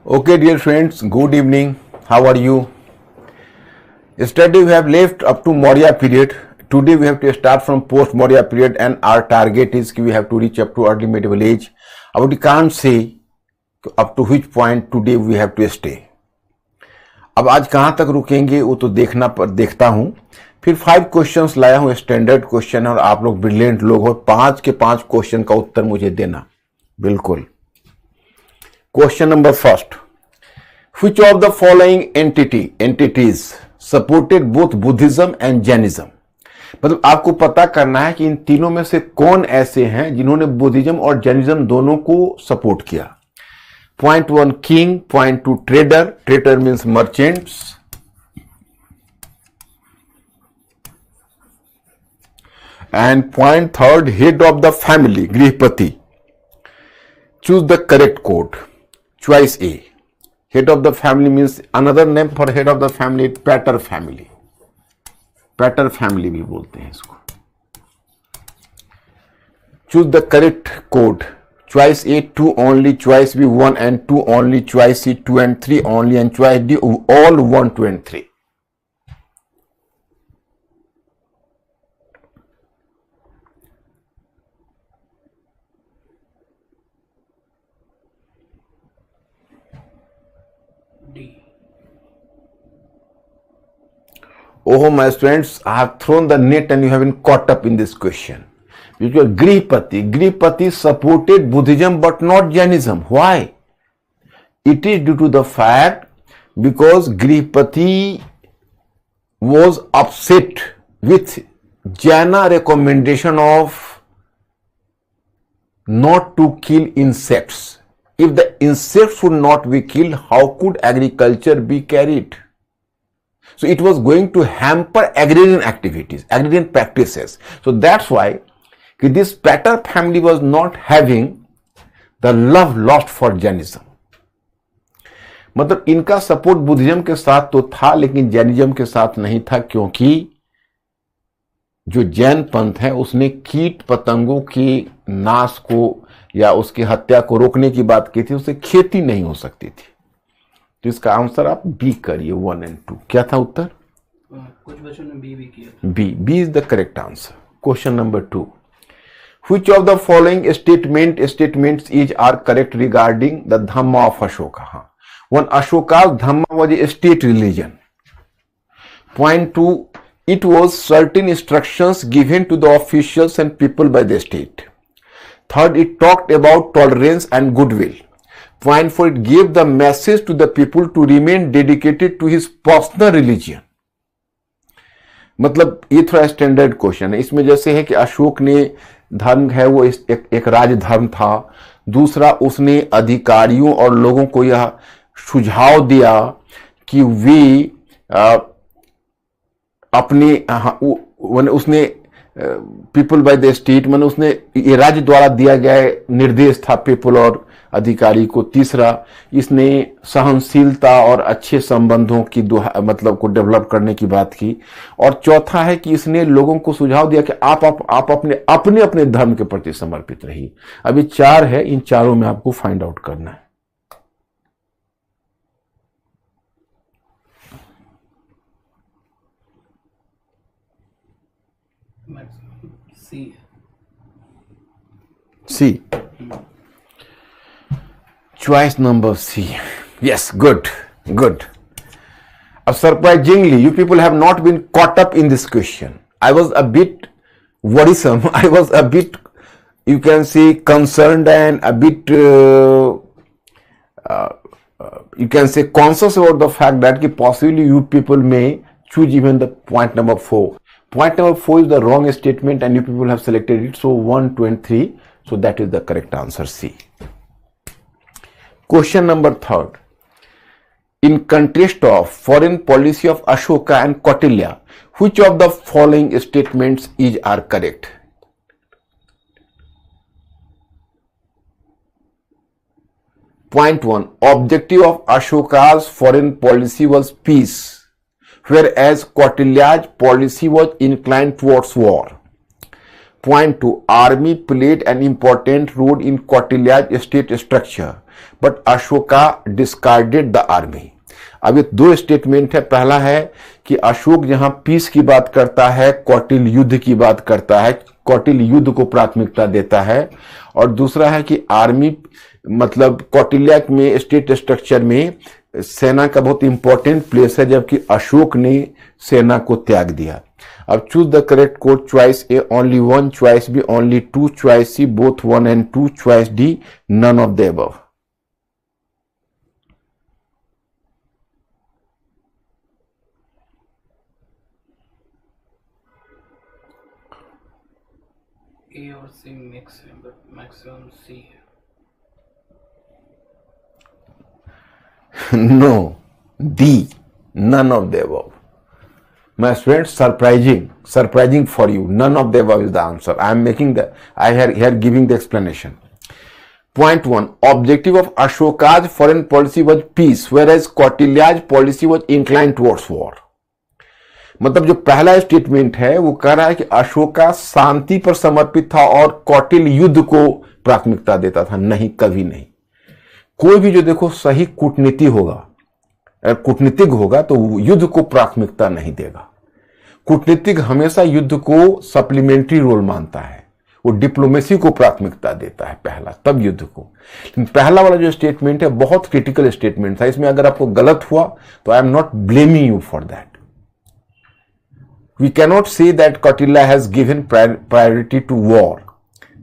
Okay, dear friends, good evening. How are you? Yesterday we have left up to Maurya period. Today we have to start from post-Maurya period, and our target is we have to reach up to early medieval age. But we can't say up to which point today we have to stay. अब आज कहाँ तक रुकेंगे वो तो देखता हूँ. फिर 5 क्वेश्चंस लाया हूँ, स्टैंडर्ड क्वेश्चन, और आप लोग ब्रिलियंट लोग हो. 5 के 5 क्वेश्चन का उत्तर मुझे देना. बिल्कुल. Question number first. Which of the following entities supported both Buddhism and Jainism? मतलब आपको पता करना है कि इन तीनों में से कौन ऐसे हैं जिन्होंने बुद्धिज्म और जैनिज्म दोनों को सपोर्ट किया. Point 1 king, point 2 trader means merchants, and point 3 head of the family, grihpati. Choose the correct code. Choice A. Head of the family means another name for head of the family, pater family. Pater family भी बोलते हैं इसको. Choose the correct code. Choice A 2 only, choice B 1 and 2 only, choice C 2 and 3 only, and choice D all 1, 2 and 3. Oh, my students, I have thrown the net and you haven't caught up in this question. Because Grihpati supported Buddhism but not Jainism. Why? It is due to the fact because Grihpati was upset with Jaina recommendation of not to kill insects. If the insects would not be killed, how could agriculture be carried? So it was going to hamper agrarian activities, agrarian practices. So that's why this pater family was not having the love lost for Jainism. मतलब इनका support Buddhism के साथ तो था लेकिन Jainism के साथ नहीं था, क्योंकि जो जैन पंथ है उसने कीट पतंगों के नाश को या उसकी हत्या को रोकने की बात की थी, उससे खेती नहीं हो सकती थी. तो इसका आंसर आप बी करिए, 1 and 2. क्या था उत्तर? कुछ बच्चों ने बी भी किया. B is the correct answer. Question number 2. Which of the following statements are correct regarding the Dhamma of Ashoka? One, Ashoka's Dhamma was a state religion. Point 2, it was certain instructions given to the officials and people by the state. Third, it talked about tolerance and goodwill. Point 4, it gave the message to the people to remain dedicated to his personal religion. मतलब ये थोड़ा standard question है. इसमें जैसे है कि अशोक ने धर्म है वो एक राजधर्म था. दूसरा, उसने अधिकारियों और लोगों को यह सुझाव दिया कि वे अपने उसने पीपल बाय द स्टेट, मैंने उसने ये राज्य द्वारा दिया गया निर्देश था पीपल और अधिकारी को. तीसरा, इसने सहनशीलता और अच्छे संबंधों की मतलब को डेवलप करने की बात की. और चौथा है कि इसने लोगों को सुझाव दिया कि आप अपने धर्म के प्रति समर्पित रहिए. अभी 4 है, इन चारों में आपको फाइंड आउट करना है. सी. Choice number C. Yes, good. Surprisingly, you people have not been caught up in this question. I was a bit worrisome. I was a bit, you can say, concerned and a bit, you can say, conscious about the fact that possibly you people may choose even the point number 4. Point number 4 is the wrong statement and you people have selected it. So 1, 2 and 3. So that is the correct answer, C. Question number 3. In contrast of foreign policy of Ashoka and Kautilya, which of the following statements are correct? Point 1. Objective of Ashoka's foreign policy was peace, whereas Kautilya's policy was inclined towards war. Point 2. Army played an important role in Kautilya's state structure, but Ashoka discarded the army. अब ये दो statement है. पहला है कि अशोक जहां piece की बात करता है, कौटिल्य युद्ध की बात करता है, कौटिल्य युद्ध को प्राथमिकता देता है. और दूसरा है कि आर्मी मतलब कौटिल्य में स्टेट स्ट्रक्चर में सेना का बहुत इंपॉर्टेंट प्लेस है, जबकि अशोक ने सेना को त्याग दिया. अब choose the correct code. Choice A only one, choice B only two, choice C both 1 and 2, choice D none of the above. A और सी मिक्स है बट मैक्सिमम सी है. No, D, none of the above. My friends, surprising for you. None of the above is the answer. I here giving the explanation. Point 1. Objective of Ashoka's foreign policy was peace, whereas Kautilya's policy was inclined towards war. मतलब जो पहला statement है वो कह रहा है कि अशोका शांति पर समर्पित था और कौटिल्य युद्ध को प्राथमिकता देता था. नहीं, कभी नहीं. कोई भी जो देखो सही कूटनीति होगा, कूटनीतिक होगा तो युद्ध को प्राथमिकता नहीं देगा. कूटनीतिक हमेशा युद्ध को सप्लीमेंट्री रोल मानता है, वो डिप्लोमेसी को प्राथमिकता देता है पहला, तब युद्ध को. पहला वाला जो स्टेटमेंट है बहुत क्रिटिकल स्टेटमेंट था. इसमें अगर आपको गलत हुआ तो I am not blaming you for that. We cannot say that Kautilya has given priority to war,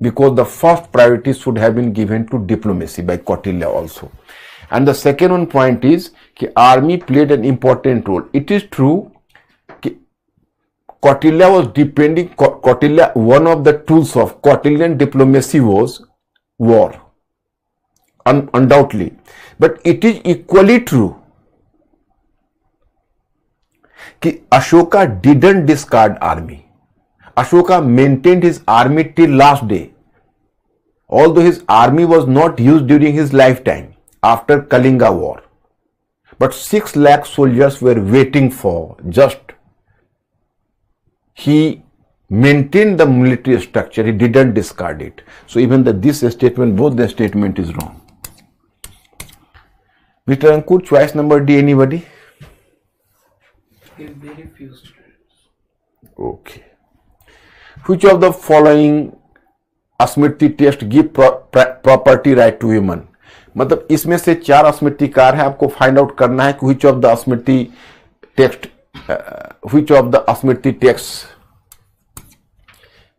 because the first priority should have been given to diplomacy by Kautilya also. And the second one point is कि army played an important role. It is true कि Kautilya was depending, Kautilya, one of the tools of Kautilyan diplomacy was war, undoubtedly. But it is equally true कि Ashoka didn't discard army. Ashoka maintained his army till last day. Although his army was not used during his lifetime after Kalinga war. But 6 lakh soldiers were waiting for just. He maintained the military structure. He didn't discard it. So even this statement, both the statement is wrong. Mr. Ankur, choice number D, anybody? Very few students. Okay. Which of the following smriti test give property right to human? मतलब इसमें से 4 स्मृतिकार है, आपको find out करना है कि which of the Smriti text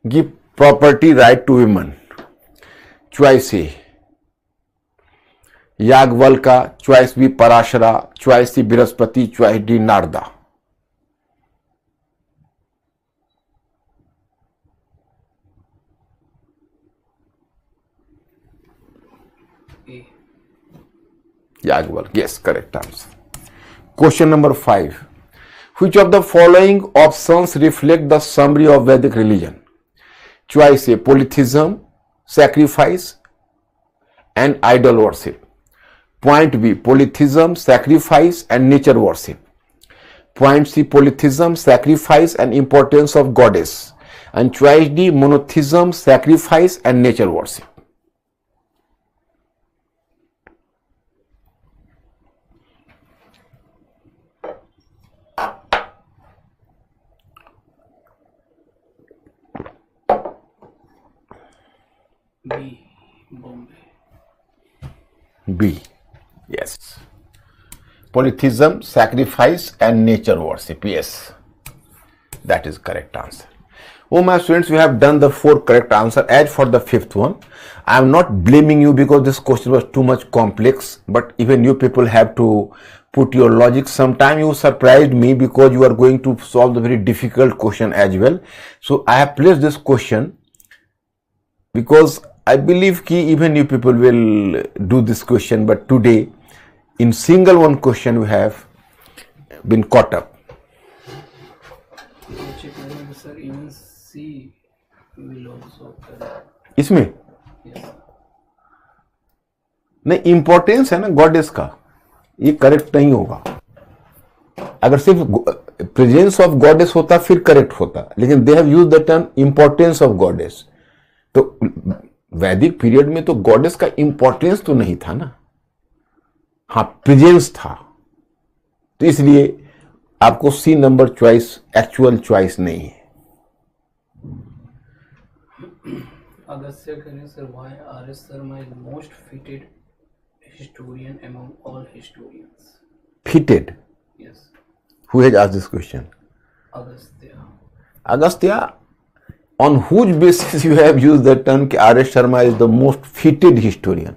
give property right to human. Choice A Yajnavalkya, choice B Parashara, choice C Brihaspati, choice D Narada. Yagjvalkya. Yes, correct answer. Question number 5. Which of the following options reflect the summary of Vedic religion? Choice A, polytheism, sacrifice and idol worship. Point B, polytheism, sacrifice and nature worship. Point C, polytheism, sacrifice and importance of goddess. And choice D, monotheism, sacrifice and nature worship. B, Bombay. B, yes. Polytheism, sacrifice and nature worship. Yes, that is correct answer. Oh my students, we have done the 4 correct answer. As for the 5th one, I am not blaming you because this question was too much complex, but even you people have to put your logic. Sometime you surprised me because you are going to solve the very difficult question as well. So I have placed this question because I believe कि even you people will do this question, but today in single one question we have been caught up. Sir, even C will also correct. इसमें Yes. नहीं, importance है ना goddess का, ये correct नहीं होगा. अगर सिर्फ प्रेजेंस ऑफ गॉडेस होता फिर करेक्ट होता, लेकिन they have used the term importance of goddess. तो वैदिक पीरियड में तो गॉडेस का इंपॉर्टेंस तो नहीं था ना, हाँ प्रेजेंस था, तो इसलिए आपको C number choice actual choice नहीं है। Agastya Kane sir, why R.S. Sharma is most fitted historian among all historians? Fitted? Yes, Who has asked this question? Agastya. Agastya, on whose basis you have used the term कि R.S. Sharma is the most fitted historian?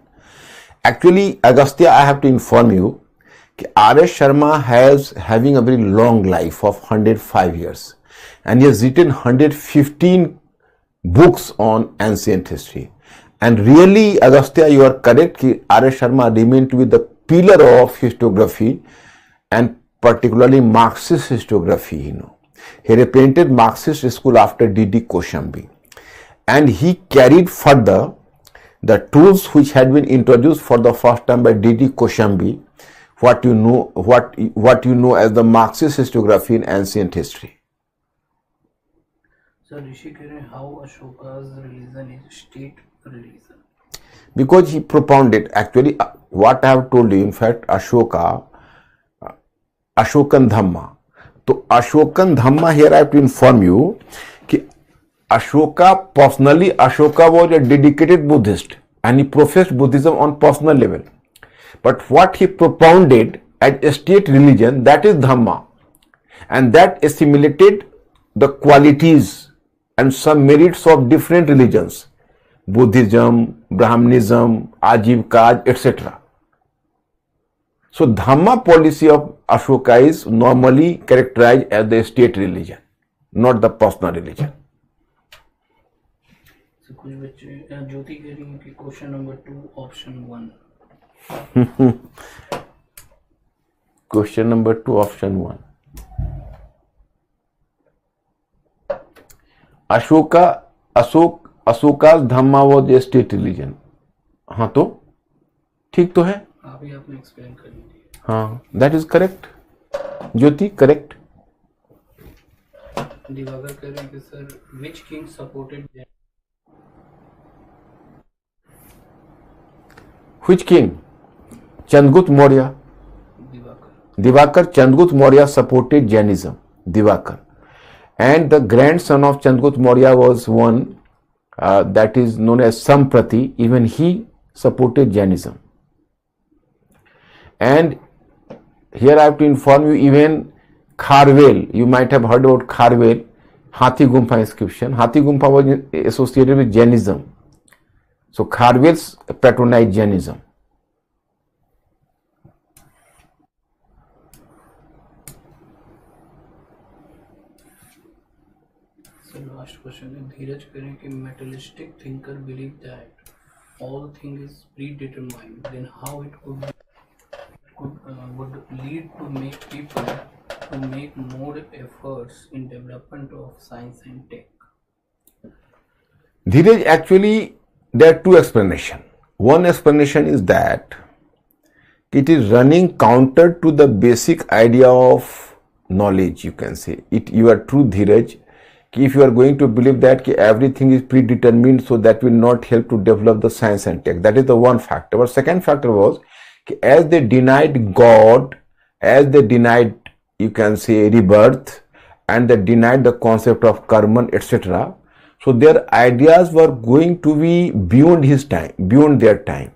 Actually, Agastya, I have to inform you कि R.S. Sharma has having a very long life of 105 years and he has written 115 books on ancient history. And really, Agastya, you are correct कि R.S. Sharma remained to be the pillar of historiography and particularly Marxist historiography, you know. He represented Marxist school after D.D. Koshambi. And he carried further the tools which had been introduced for the first time by D.D. Koshambi, what you know as the Marxist historiography in ancient history. So Rishi Kane, how Ashoka's religion is state religion? Because he propounded, actually what I have told you, in fact Ashokan Dhamma. So Ashokan Dhamma, here I have to inform you कि Ashoka was a dedicated Buddhist and he professed Buddhism on personal level. But what he propounded as a state religion, that is Dhamma, and that assimilated the qualities and some merits of different religions, Buddhism, Brahmanism, Ajivika, etc. So Dhamma policy of Ashoka is normally characterized as the state religion, not the personal religion. So कुछ बच्चे ज्योति कह रही हैं कि question number 2 option 1. Question number 2, option 1. Ashoka's Dhamma was a state religion. हाँ तो ठीक तो है, अभी आपने एक्सप्लेन कर दी. हाँ, that is correct. Jyoti correct. Diwakar कह रहे हैं कि sir which king supported Which king? Chandragupta Maurya. Divakar Chandragupta Maurya supported Jainism. Divakar. And the grandson of Chandragupta Maurya was one that is known as Samprati. Even he supported Jainism. And here I have to inform you, even Kharvel, you might have heard about Kharvel, Hathi Gumpha inscription. Hathi Gumpha was associated with Jainism. So Kharvel's patronized Jainism. So last question है धीरज करें कि materialistic thinker believe that all thing is predetermined, then how it would lead to make people to make more efforts in development of science and tech. Dheeraj, actually there are two explanations. One explanation is that it is running counter to the basic idea of knowledge, you can say. You are true, Dheeraj, if you are going to believe that everything is predetermined, so that will not help to develop the science and tech. That is the one factor. But second factor was, as they denied God, as they denied, you can say, rebirth, and they denied the concept of karma, etc. So their ideas were going to be beyond his time, beyond their time.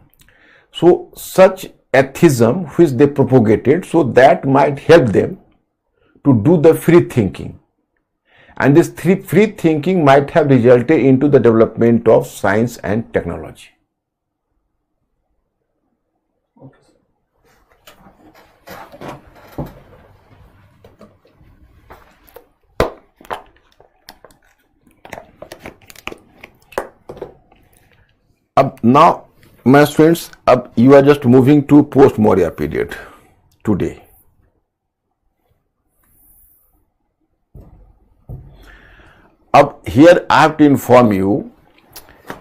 So such atheism which they propagated, so that might help them to do the free thinking. And this free thinking might have resulted into the development of science and technology. Okay. Now, my students, you are just moving to post-Maurya period today. Here I have to inform you,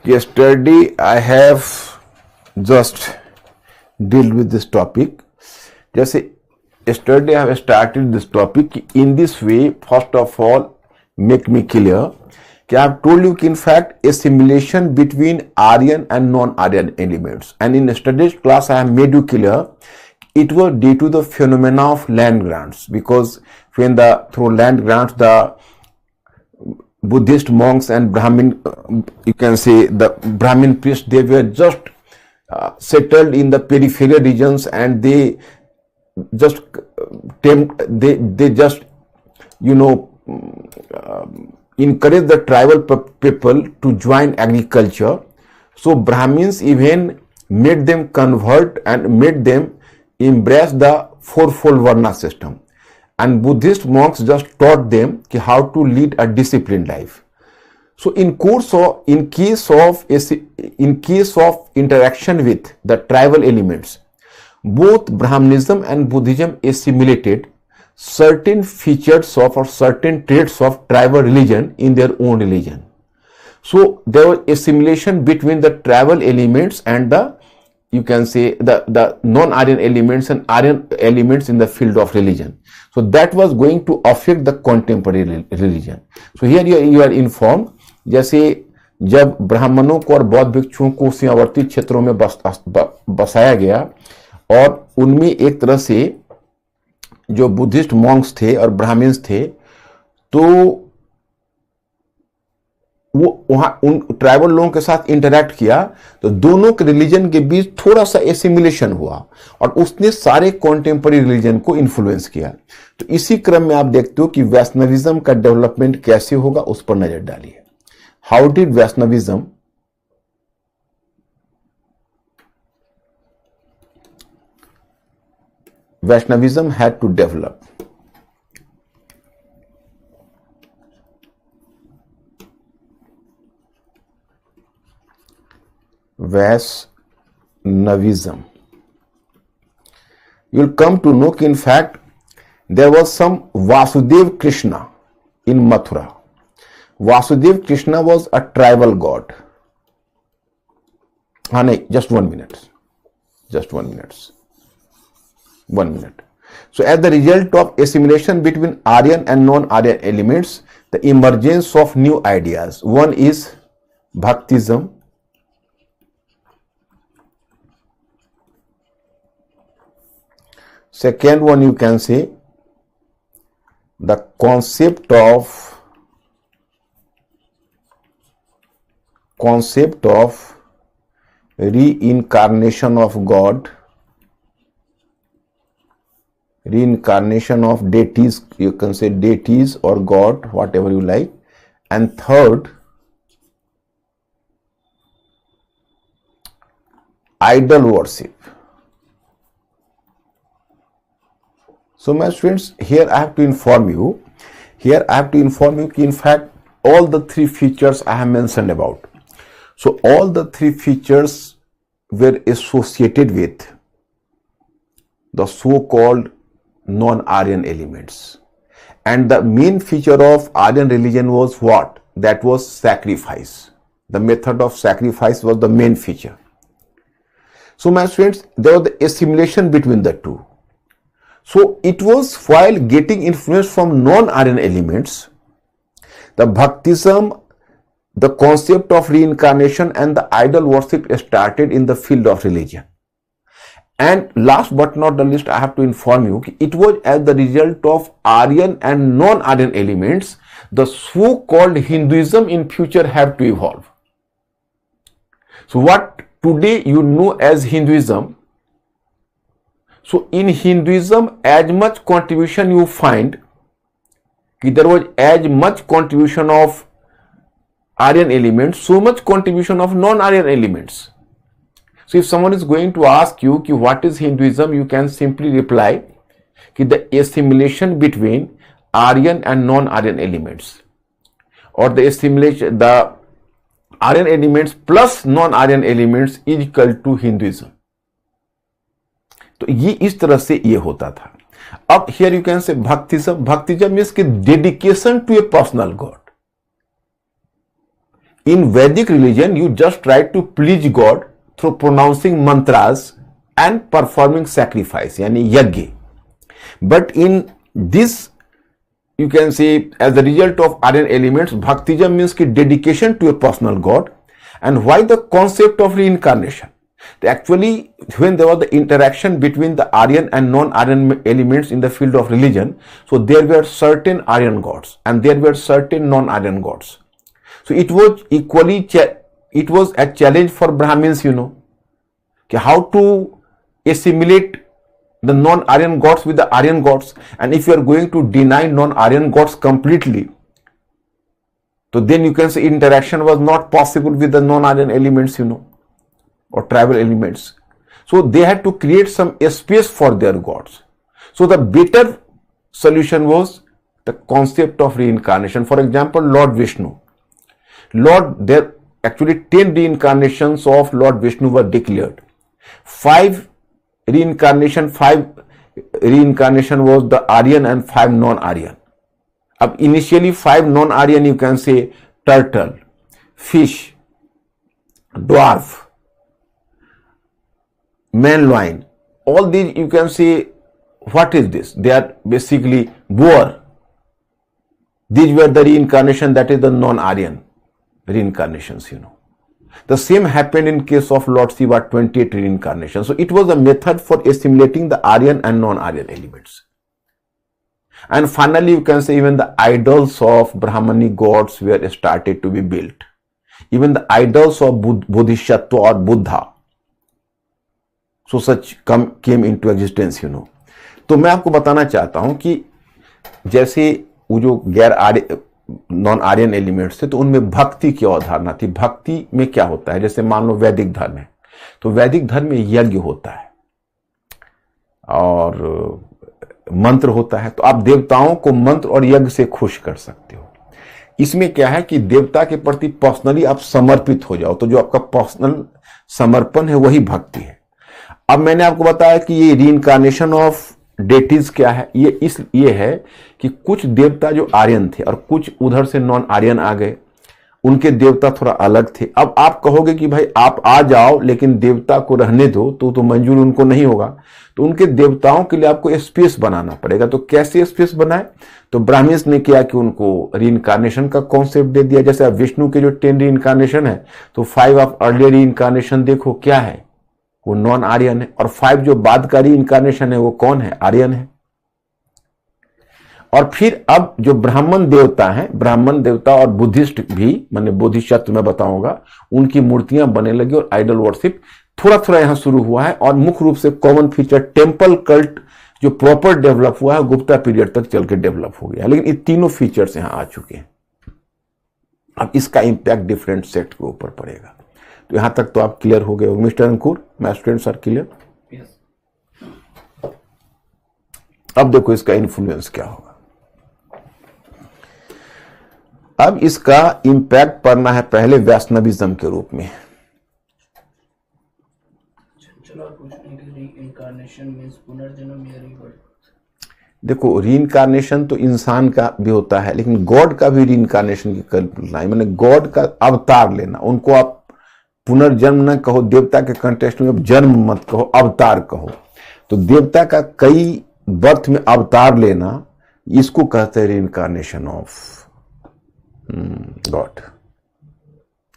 yesterday I have just dealt with this topic. Just yesterday I have started this topic in this way. First of all, make me clear I have told you in fact a simulation between Aryan and non-Aryan elements, and in yesterday's class I have made you clear it was due to the phenomena of land grants, because when through land grants the Buddhist monks and Brahmin, you can say the Brahmin priests, they were just settled in the peripheral regions, and they just they just encourage the tribal people to join agriculture. So Brahmins even made them convert and made them embrace the fourfold Varna system, and Buddhist monks just taught them how to lead a disciplined life. So in case of interaction with the tribal elements, both Brahmanism and Buddhism assimilated certain features of or certain traits of tribal religion in their own religion. So there was assimilation between the tribal elements and the, you can say, the non-Aryan elements and Aryan elements in the field of religion. So that was going to affect the contemporary religion. So here you are informed, जैसे जब ब्राह्मणों को और बौद्ध भिक्षुओं को सीमावर्ती क्षेत्रों में बसाया गया, और उनमें एक तरह से जो बुद्धिस्ट मॉन्क्स थे और ब्राह्मण्स थे, तो वो वहां उन ट्राइबल लोगों के साथ इंटरैक्ट किया, तो दोनों के रिलीजन के बीच थोड़ा सा एसिमिलेशन हुआ, और उसने सारे कॉन्टेम्पररी रिलीजन को इन्फ्लुएंस किया. तो इसी क्रम में आप देखते हो कि वैष्णविज्म का डेवलपमेंट कैसे होगा, उस पर नजर डालिए. How did Vaishnavism had to develop. Vaishnavism. You will come to know that in fact there was some Vasudev Krishna in Mathura. Vasudev Krishna was a tribal god. Just 1 minute. Just 1 minute. 1 minute. So as the result of assimilation between Aryan and non-Aryan elements, the emergence of new ideas. One is Bhaktism. Second one, you can say the concept of reincarnation of God, reincarnation of deities, you can say deities or God, whatever you like. And third, idol worship. So my students, here I have to inform you in fact all the three features I have mentioned about. So all the three features were associated with the so-called non-Aryan elements, and the main feature of Aryan religion was what? That was sacrifice. The method of sacrifice was the main feature. So my students, there was the assimilation between the two. So it was while getting influence from non-Aryan elements, the Bhaktism, the concept of reincarnation and the idol worship started in the field of religion. And last but not the least, I have to inform you, it was as the result of Aryan and non-Aryan elements, the so-called Hinduism in future have to evolve. So what today you know as Hinduism, so in Hinduism, as much contribution you find, there was as much contribution of Aryan elements, so much contribution of non-Aryan elements. So if someone is going to ask you what is Hinduism, you can simply reply the assimilation between Aryan and non-Aryan elements, or the assimilation, the Aryan elements plus non-Aryan elements is equal to Hinduism. तो ये इस तरह से ये होता था. अब here you can say Bhaktism. Bhaktism means dedication to a personal God. In Vedic religion, you just try to please God through pronouncing mantras and performing sacrifice, yani yajna. But in this, you can say, as a result of Aryan elements, Bhaktism means dedication to a personal God. And why the concept of reincarnation? Actually, when there was the interaction between the Aryan and non-Aryan elements in the field of religion, so there were certain Aryan gods and there were certain non-Aryan gods. So it was it was a challenge for Brahmins, how to assimilate the non-Aryan gods with the Aryan gods. And if you are going to deny non-Aryan gods completely, so then you can say interaction was not possible with the non-Aryan elements, or tribal elements. So they had to create some space for their gods. So the better solution was the concept of reincarnation. For example, Lord Vishnu. There actually 10 reincarnations of Lord Vishnu were declared. 5 reincarnation was the Aryan and 5 non-Aryan. Initially 5 non-Aryan, you can say turtle, fish, dwarf, man lion. All these you can say, what is this? They are basically boar. These were the reincarnation, that is the non-Aryan reincarnations, The same happened in case of Lord Shiva, 28 reincarnations. So it was a method for assimilating the Aryan and non-Aryan elements. And finally, you can say even the idols of Brahmanic gods were started to be built. Even the idols of Bodhisattva or Buddha, so such came into existence, तो मैं आपको बताना चाहता हूं कि जैसे वो जो नॉन आर्यन एलिमेंट्स थे, तो उनमें भक्ति की अवधारणा थी. भक्ति में क्या होता है, जैसे मान लो वैदिक धर्म है, तो वैदिक धर्म में यज्ञ होता है और मंत्र होता है. तो आप देवताओं को मंत्र और यज्ञ से खुश कर सकते हो. इसमें क्या है कि देवता के प्रति पर्सनली आप समर्पित हो जाओ, तो जो आपका पर्सनल समर्पण है वही भक्ति है. अब मैंने आपको बताया कि ये रीइंकारनेशन ऑफ डेटीज क्या है. ये है कि कुछ देवता जो आर्यन थे और कुछ उधर से नॉन आर्यन आ गए, उनके देवता थोड़ा अलग थे. अब आप कहोगे कि भाई आप आ जाओ लेकिन देवता को रहने दो, तो मंजूर उनको नहीं होगा. तो उनके देवताओं के लिए आपको स्पेस बनाना पड़ेगा. तो कैसे स्पेस बनाए, तो ब्राह्मण्स ने किया कि उनको रीइंकारनेशन का कॉन्सेप्ट दे दिया. जैसे अब विष्णु के जो 10 रीइंकारनेशन है, तो 5 ऑफ अर्लियर रीइंकारनेशन देखो क्या है, वो नॉन आर्यन है, और 5 जो बाद का रीइंकारनेशन है वो कौन है, आर्यन है. और फिर अब जो ब्राह्मण देवता हैं, ब्राह्मण देवता और बुद्धिस्ट भी, माने बोधिसत्व मैं बताऊंगा, उनकी मूर्तियां बनने लगी और आइडल वर्शिप थोड़ा थोड़ा यहां शुरू हुआ है. और मुख्य रूप से कॉमन फीचर टेम्पल कल्ट जो प्रॉपर डेवलप हुआ है, गुप्ता पीरियड तक चल के डेवलप हो गया. लेकिन ये तीनों फीचर्स यहां आ चुके हैं. अब इसका इंपैक्ट डिफरेंट सेक्ट के ऊपर पड़ेगा. तो यहां तक तो आप क्लियर हो गए हो mister Ankur, my students are clear. अब देखो इसका इन्फ्लुएंस क्या होगा. अब इसका इंपैक्ट पड़ना है पहले वैष्णविज्म के रूप में. देखो रीइंकारनेशन तो इंसान का भी होता है, लेकिन गॉड का भी रीइंकारनेशन की कल्पना है, माने गॉड का अवतार लेना. उनको आप पुनर्जन्म न कहो, देवता के कंटेक्स्ट में जन्म मत कहो, अवतार कहो. तो देवता का कई बर्थ में अवतार लेना, इसको कहते हैं reincarnation of god.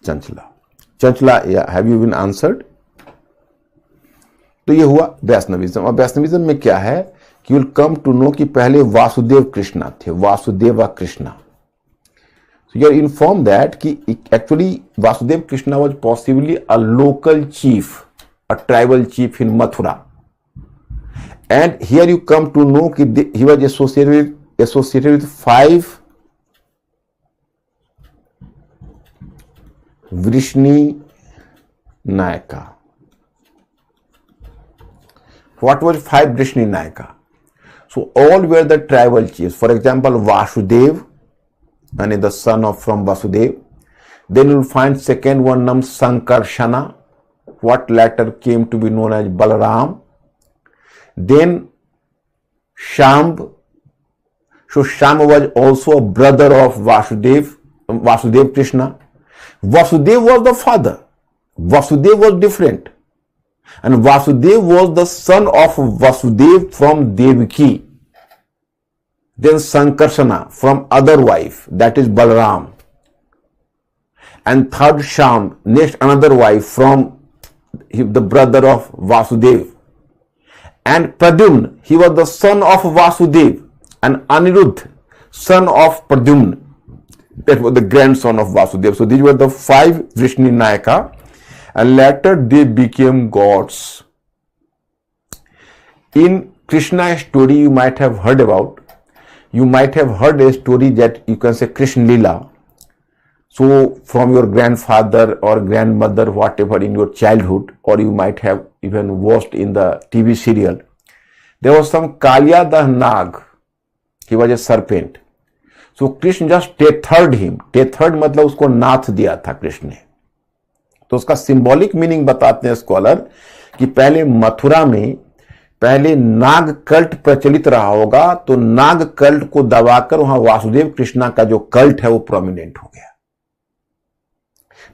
Chanchala have you been answered. तो ये हुआ वैष्णविज्म. और वैष्णविज्म में क्या है कि विल कम टू नो कि पहले वासुदेव कृष्णा थे, Vasudeva Krishna. So you are informed that कि actually Vasudev Krishna was possibly a local chief, a tribal chief in Mathura. And here you come to know कि he was associated with 5 Vrishni Nayaka. What was 5 Vrishni Nayaka? So all were the tribal chiefs. For example, Vasudev, and the son of from Vasudev. Then you will find second one named Sankarshana, what later came to be known as Balaram. Then Shambh. So Shambh was also a brother of Vasudev Krishna. Vasudev was the father. Vasudev was different. And Vasudev was the son of Vasudev from Devaki. Then Sankarsana from other wife, that is Balaram. And third Shambh, next another wife from the brother of Vasudev. And Pradyumna, he was the son of Vasudev. And Aniruddha, son of Pradyumna, that was the grandson of Vasudev. So these were the 5 Vrishni Nayaka, and later they became gods. In Krishna story you might have heard about, you might have heard a story that you can say Krishna Lila. So from your grandfather or grandmother, whatever, in your childhood, or you might have even watched in the TV serial, there was some Kalyadah Nag. He was a serpent. So Krishna just tethered him. Tethered मतलब उसको नाथ दिया था कृष्ण ने. तो उसका symbolic meaning बताते हैं scholar कि पहले मथुरा में पहले नाग कल्ट प्रचलित रहा होगा, तो नाग कल्ट को दबाकर वहां वासुदेव कृष्णा का जो कल्ट है वो प्रोमिनेंट हो गया.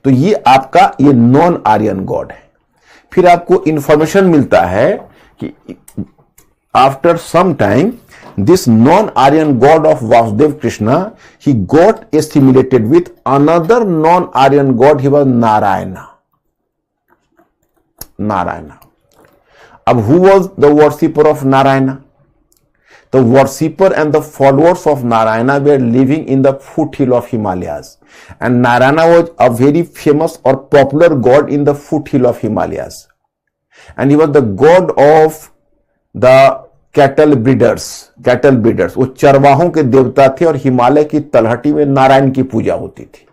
तो ये आपका ये नॉन आर्यन गॉड है. फिर आपको इंफॉर्मेशन मिलता है कि after some time this non-Aryan god of Vasudev Krishna, he got assimilated with another non-Aryan god. He was Narayana. Narayana. Ab who was the worshipper of Narayana? The worshipper and the followers of Narayana were living in the foothill of Himalayas, and Narayana was a very famous or popular god in the foothill of Himalayas, and he was the god of the cattle breeders. वो चरवाहों के देवता थे और हिमालय की तलहटी में नारायण की पूजा होती थी.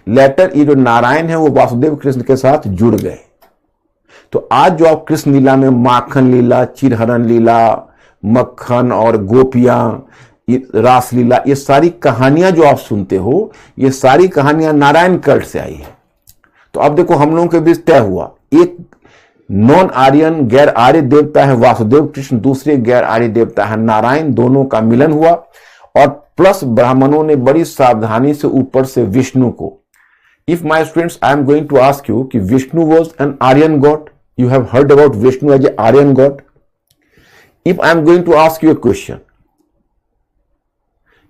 लेटर ये जो नारायण है वो वासुदेव कृष्ण के साथ जुड़ गए. तो आज जो आप कृष्ण लीला में माखन लीला, चिरहरण लीला, मक्खन और गोपियां, रास लीला, ये सारी कहानियां जो आप सुनते हो, ये सारी कहानियां नारायण कल्ट से आई है. तो अब देखो हम लोगों के बीच तय हुआ, एक नॉन आर्यन गैर आर्य देवता है वासुदेव कृष्ण, दूसरे गैर आर्य देवता है नारायण. दोनों का मिलन हुआ और प्लस ब्राह्मणों ने बड़ी सावधानी से ऊपर से विष्णु को. If my students, I am going to ask you कि Vishnu was an Aryan god. You have heard about Vishnu as a Aryan god. If I am going to ask you a question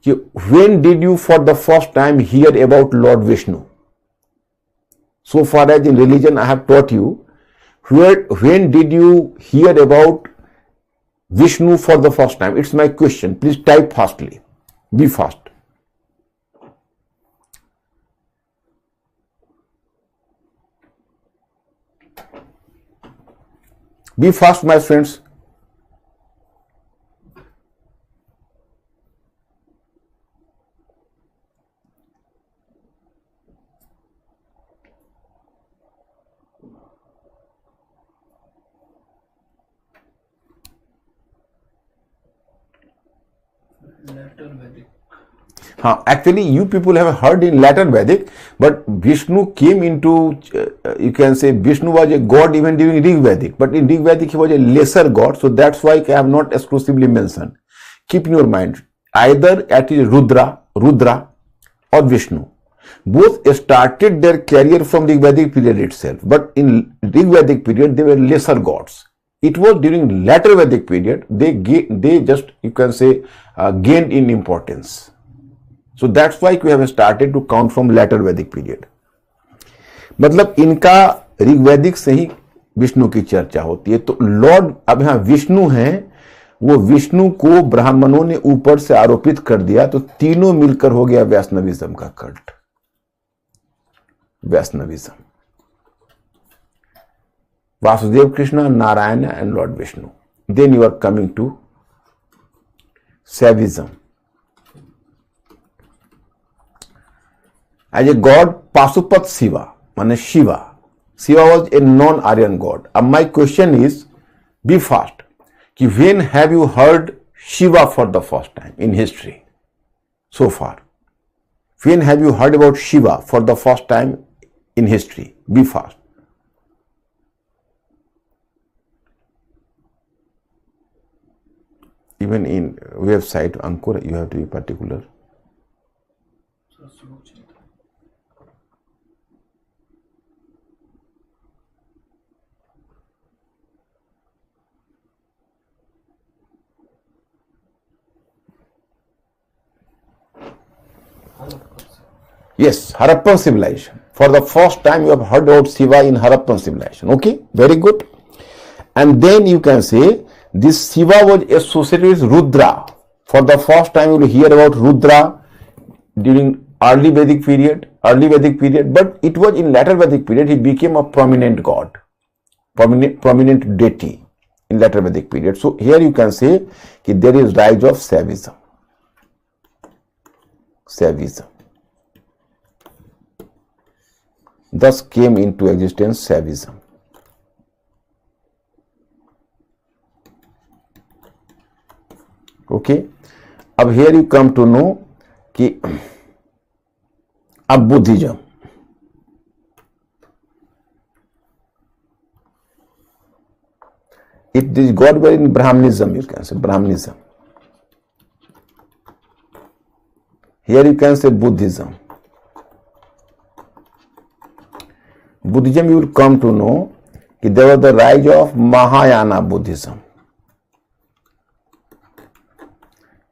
कि when did you for the first time hear about lord Vishnu? So far as in religion I have taught you, when did you hear about Vishnu for the first time? It's my question. Please type fastly. Be fast. Be fast, my friends. Later Vedic. Actually, you people have heard in later Vedic, but Vishnu came into, you can say Vishnu was a god even during Rig Vedic, but in Rig Vedic he was a lesser god, so that's why I have not exclusively mentioned. Keep in your mind, either it is Rudra or Vishnu. Both started their career from Rig Vedic period itself, but in Rig Vedic period they were lesser gods. It was during later Vedic period they just, you can say, gained in importance. So that's why we have started to count from later Vedic period. मतलब इनका ऋग्वैदिक से ही विष्णु की चर्चा होती है. तो Lord अब यहाँ विष्णु हैं, वो विष्णु को ब्राह्मणों ने ऊपर से आरोपित कर दिया, तो तीनों मिलकर हो गया वैष्णविज्म का cult. Vaishnavism, Vasudev Krishna, Narayana and Lord Vishnu. Then you are coming to Saivism. As a god, Pasupat Shiva, means Shiva. Shiva was a non-Aryan god. My question is, be fast. When have you heard Shiva for the first time in history so far? When have you heard about Shiva for the first time in history? Be fast. Even in website Ankur, you have to be particular. Yes, Harappan civilization. For the first time you have heard about Shiva in Harappan civilization. Okay, very good. And then you can say this Shiva was associated with Rudra. For the first time you will hear about Rudra during early Vedic period, but it was in later Vedic period he became a prominent god, prominent deity in later Vedic period. So here you can say that there is rise of Shaivism. Thus came into existence Shaivism. Okay. अब here you come to know कि अब Buddhism. It is God were in Brahmanism, you can say Brahmanism. Here you can say Buddhism. Buddhism you will come to know that there was the rise of Mahayana Buddhism.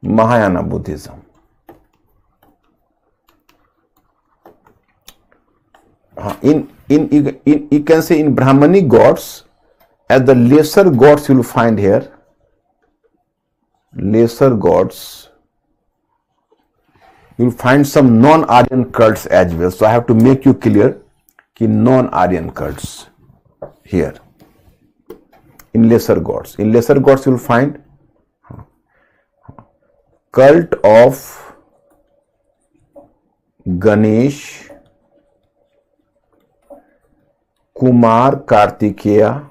Mahayana Buddhism. You can say in Brahmanic gods, as the lesser gods you will find here, lesser gods, you will find some non-Aryan cults as well. So I have to make you clear कि non-Aryan cults here in lesser gods. In lesser gods you will find cult of Ganesh, Kumar Kartikeya,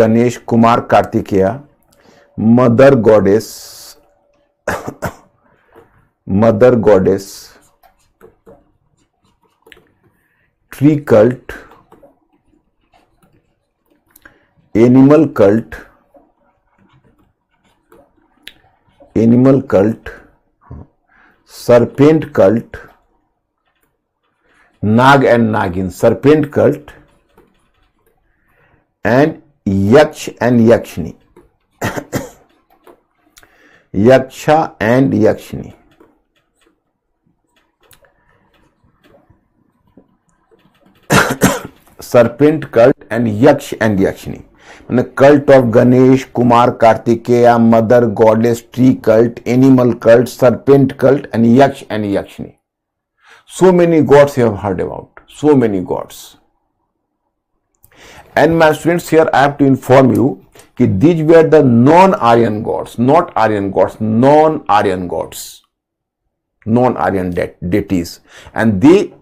Ganesh, Kumar Kartikeya, Mother Goddess, Tree cult, Animal cult, Serpent cult, Nag and Nagin, Serpent cult, and Yaksh and Yakshini. Yaksha and Yakshini. Serpent cult and Yaksh and Yakshini. And the cult of Ganesh, Kumar Kartikeya, Mother Goddess, Tree cult, Animal cult, Serpent cult, and Yaksh and Yakshini. So many gods you have heard about. So many gods. And my students, here I have to inform you that these were the non-Aryan gods, not Aryan gods, non-Aryan gods, non-Aryan deities, and they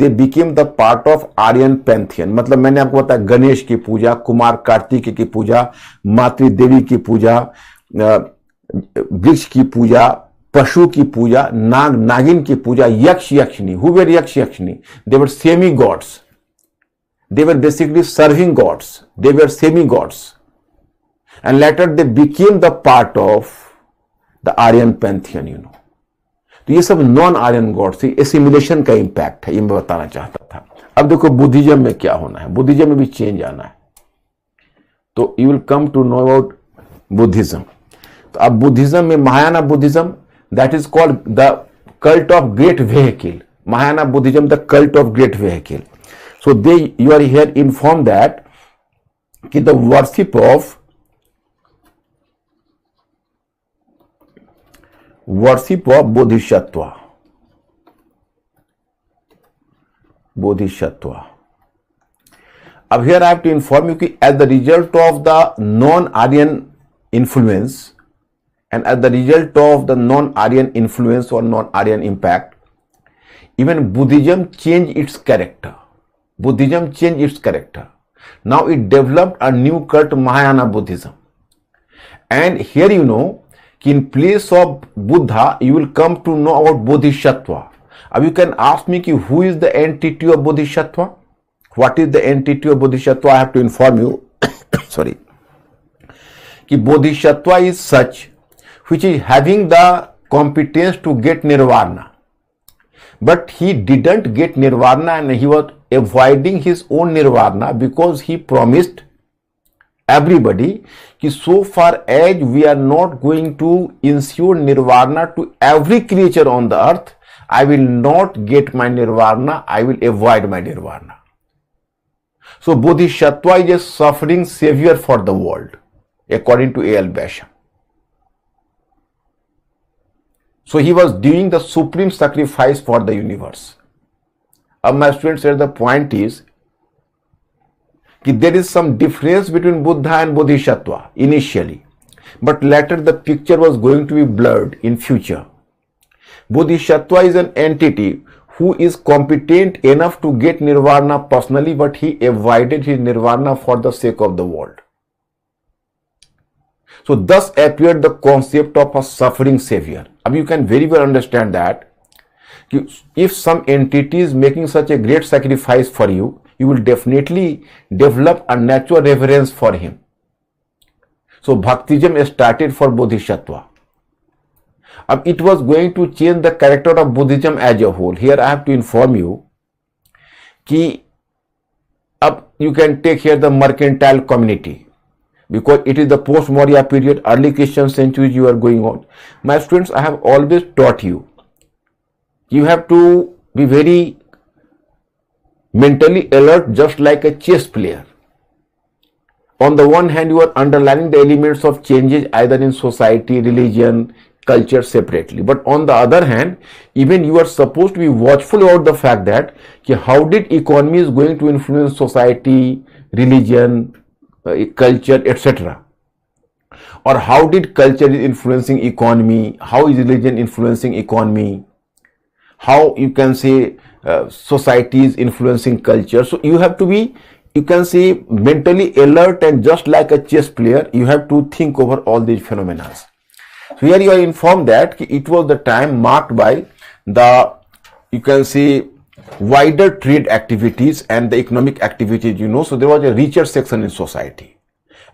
became the part of Aryan pantheon. मतलब मैंने आपको बताया गणेश की पूजा, कुमार कार्तिकेय की पूजा, मातृ देवी की पूजा, वृक्ष की पूजा, पशु की पूजा, नाग नागिन की पूजा, यक्ष यक्षिणी. Who were यक्ष यक्षिणी? They were semi-gods. They were basically serving gods. They were semi-gods. And later they became the part of the Aryan pantheon, you know. तो ये सब नॉन आर्यन गॉड से एसिमिलेशन का इंपैक्ट है, ये मैं बताना चाहता था. अब देखो बुद्धिज्म में क्या होना है, बुद्धिज्म में भी चेंज आना है. तो you will come to know about Buddhism. तो अब बुद्धिज्म में Mahayana Buddhism, that is called the cult of great vehicle. Mahayana Buddhism the cult of great vehicle. So they you are here inform that कि the worship of Bodhisattva. अब here I have to inform you कि as the result of the non-Aryan influence and as the result of the non-Aryan influence or non-Aryan impact, even Buddhism changed its character. Now it developed a new cult, Mahayana Buddhism. And here you know, in place of Buddha, you will come to know about Bodhisattva. Now you can ask me who is the entity of Bodhisattva? What is the entity of Bodhisattva? I have to inform you. Sorry. That Bodhisattva is such which is having the competence to get nirvana. But he didn't get nirvana and he was avoiding his own nirvana because he promised everybody कि so far as we are not going to ensure nirvana to every creature on the earth, I will not get my nirvana, I will avoid my nirvana. So Bodhisattva is a suffering savior for the world, according to A.L. Basham. So he was doing the supreme sacrifice for the universe. My student said the point is that there is some difference between Buddha and Bodhisattva initially, but later the picture was going to be blurred in future. Bodhisattva is an entity who is competent enough to get nirvana personally, but he avoided his nirvana for the sake of the world. So thus appeared the concept of a suffering savior. I mean, you can very well understand that if some entity is making such a great sacrifice for you, you will definitely develop a natural reverence for him. So Bhaktism started for Bodhisattva. It was going to change the character of Buddhism as a whole. Here I have to inform you that you can take here the mercantile community, because it is the post-Maurya period, early Christian centuries you are going on. My students, I have always taught you, you have to be very mentally alert, just like a chess player. On the one hand, you are underlining the elements of changes either in society, religion, culture separately. But on the other hand, even you are supposed to be watchful about the fact that how did economy is going to influence society, religion, culture, etc. Or how did culture is influencing economy, how is religion influencing economy, how you can say society is influencing culture. So you have to be, you can say, mentally alert, and just like a chess player, you have to think over all these phenomena. So here you are informed that it was the time marked by the, you can say, wider trade activities and the economic activities, so there was a richer section in society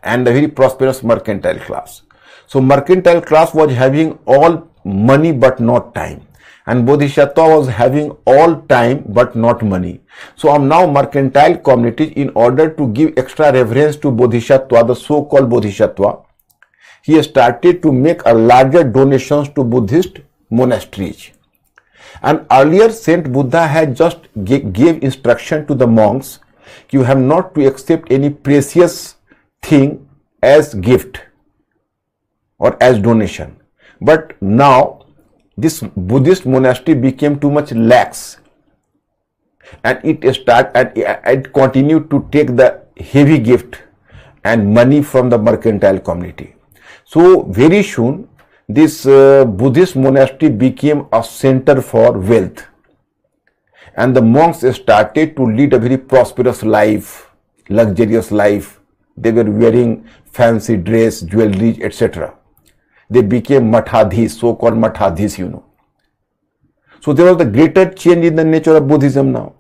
and a very prosperous mercantile class. So mercantile class was having all money but not time, and Bodhisattva was having all time but not money. So now mercantile communities, in order to give extra reverence to Bodhisattva, the so-called Bodhisattva, he started to make a larger donations to Buddhist monasteries. And earlier Saint Buddha had just gave instruction to the monks, you have not to accept any precious thing as gift or as donation. But now this Buddhist monastery became too much lax, and it continued to take the heavy gift and money from the mercantile community. So very soon this Buddhist monastery became a center for wealth, and the monks started to lead a very prosperous life, luxurious life. They were wearing fancy dress, jewelry, etc. They became mathadhis, so-called mathadhis, So there was the greater change in the nature of Buddhism now.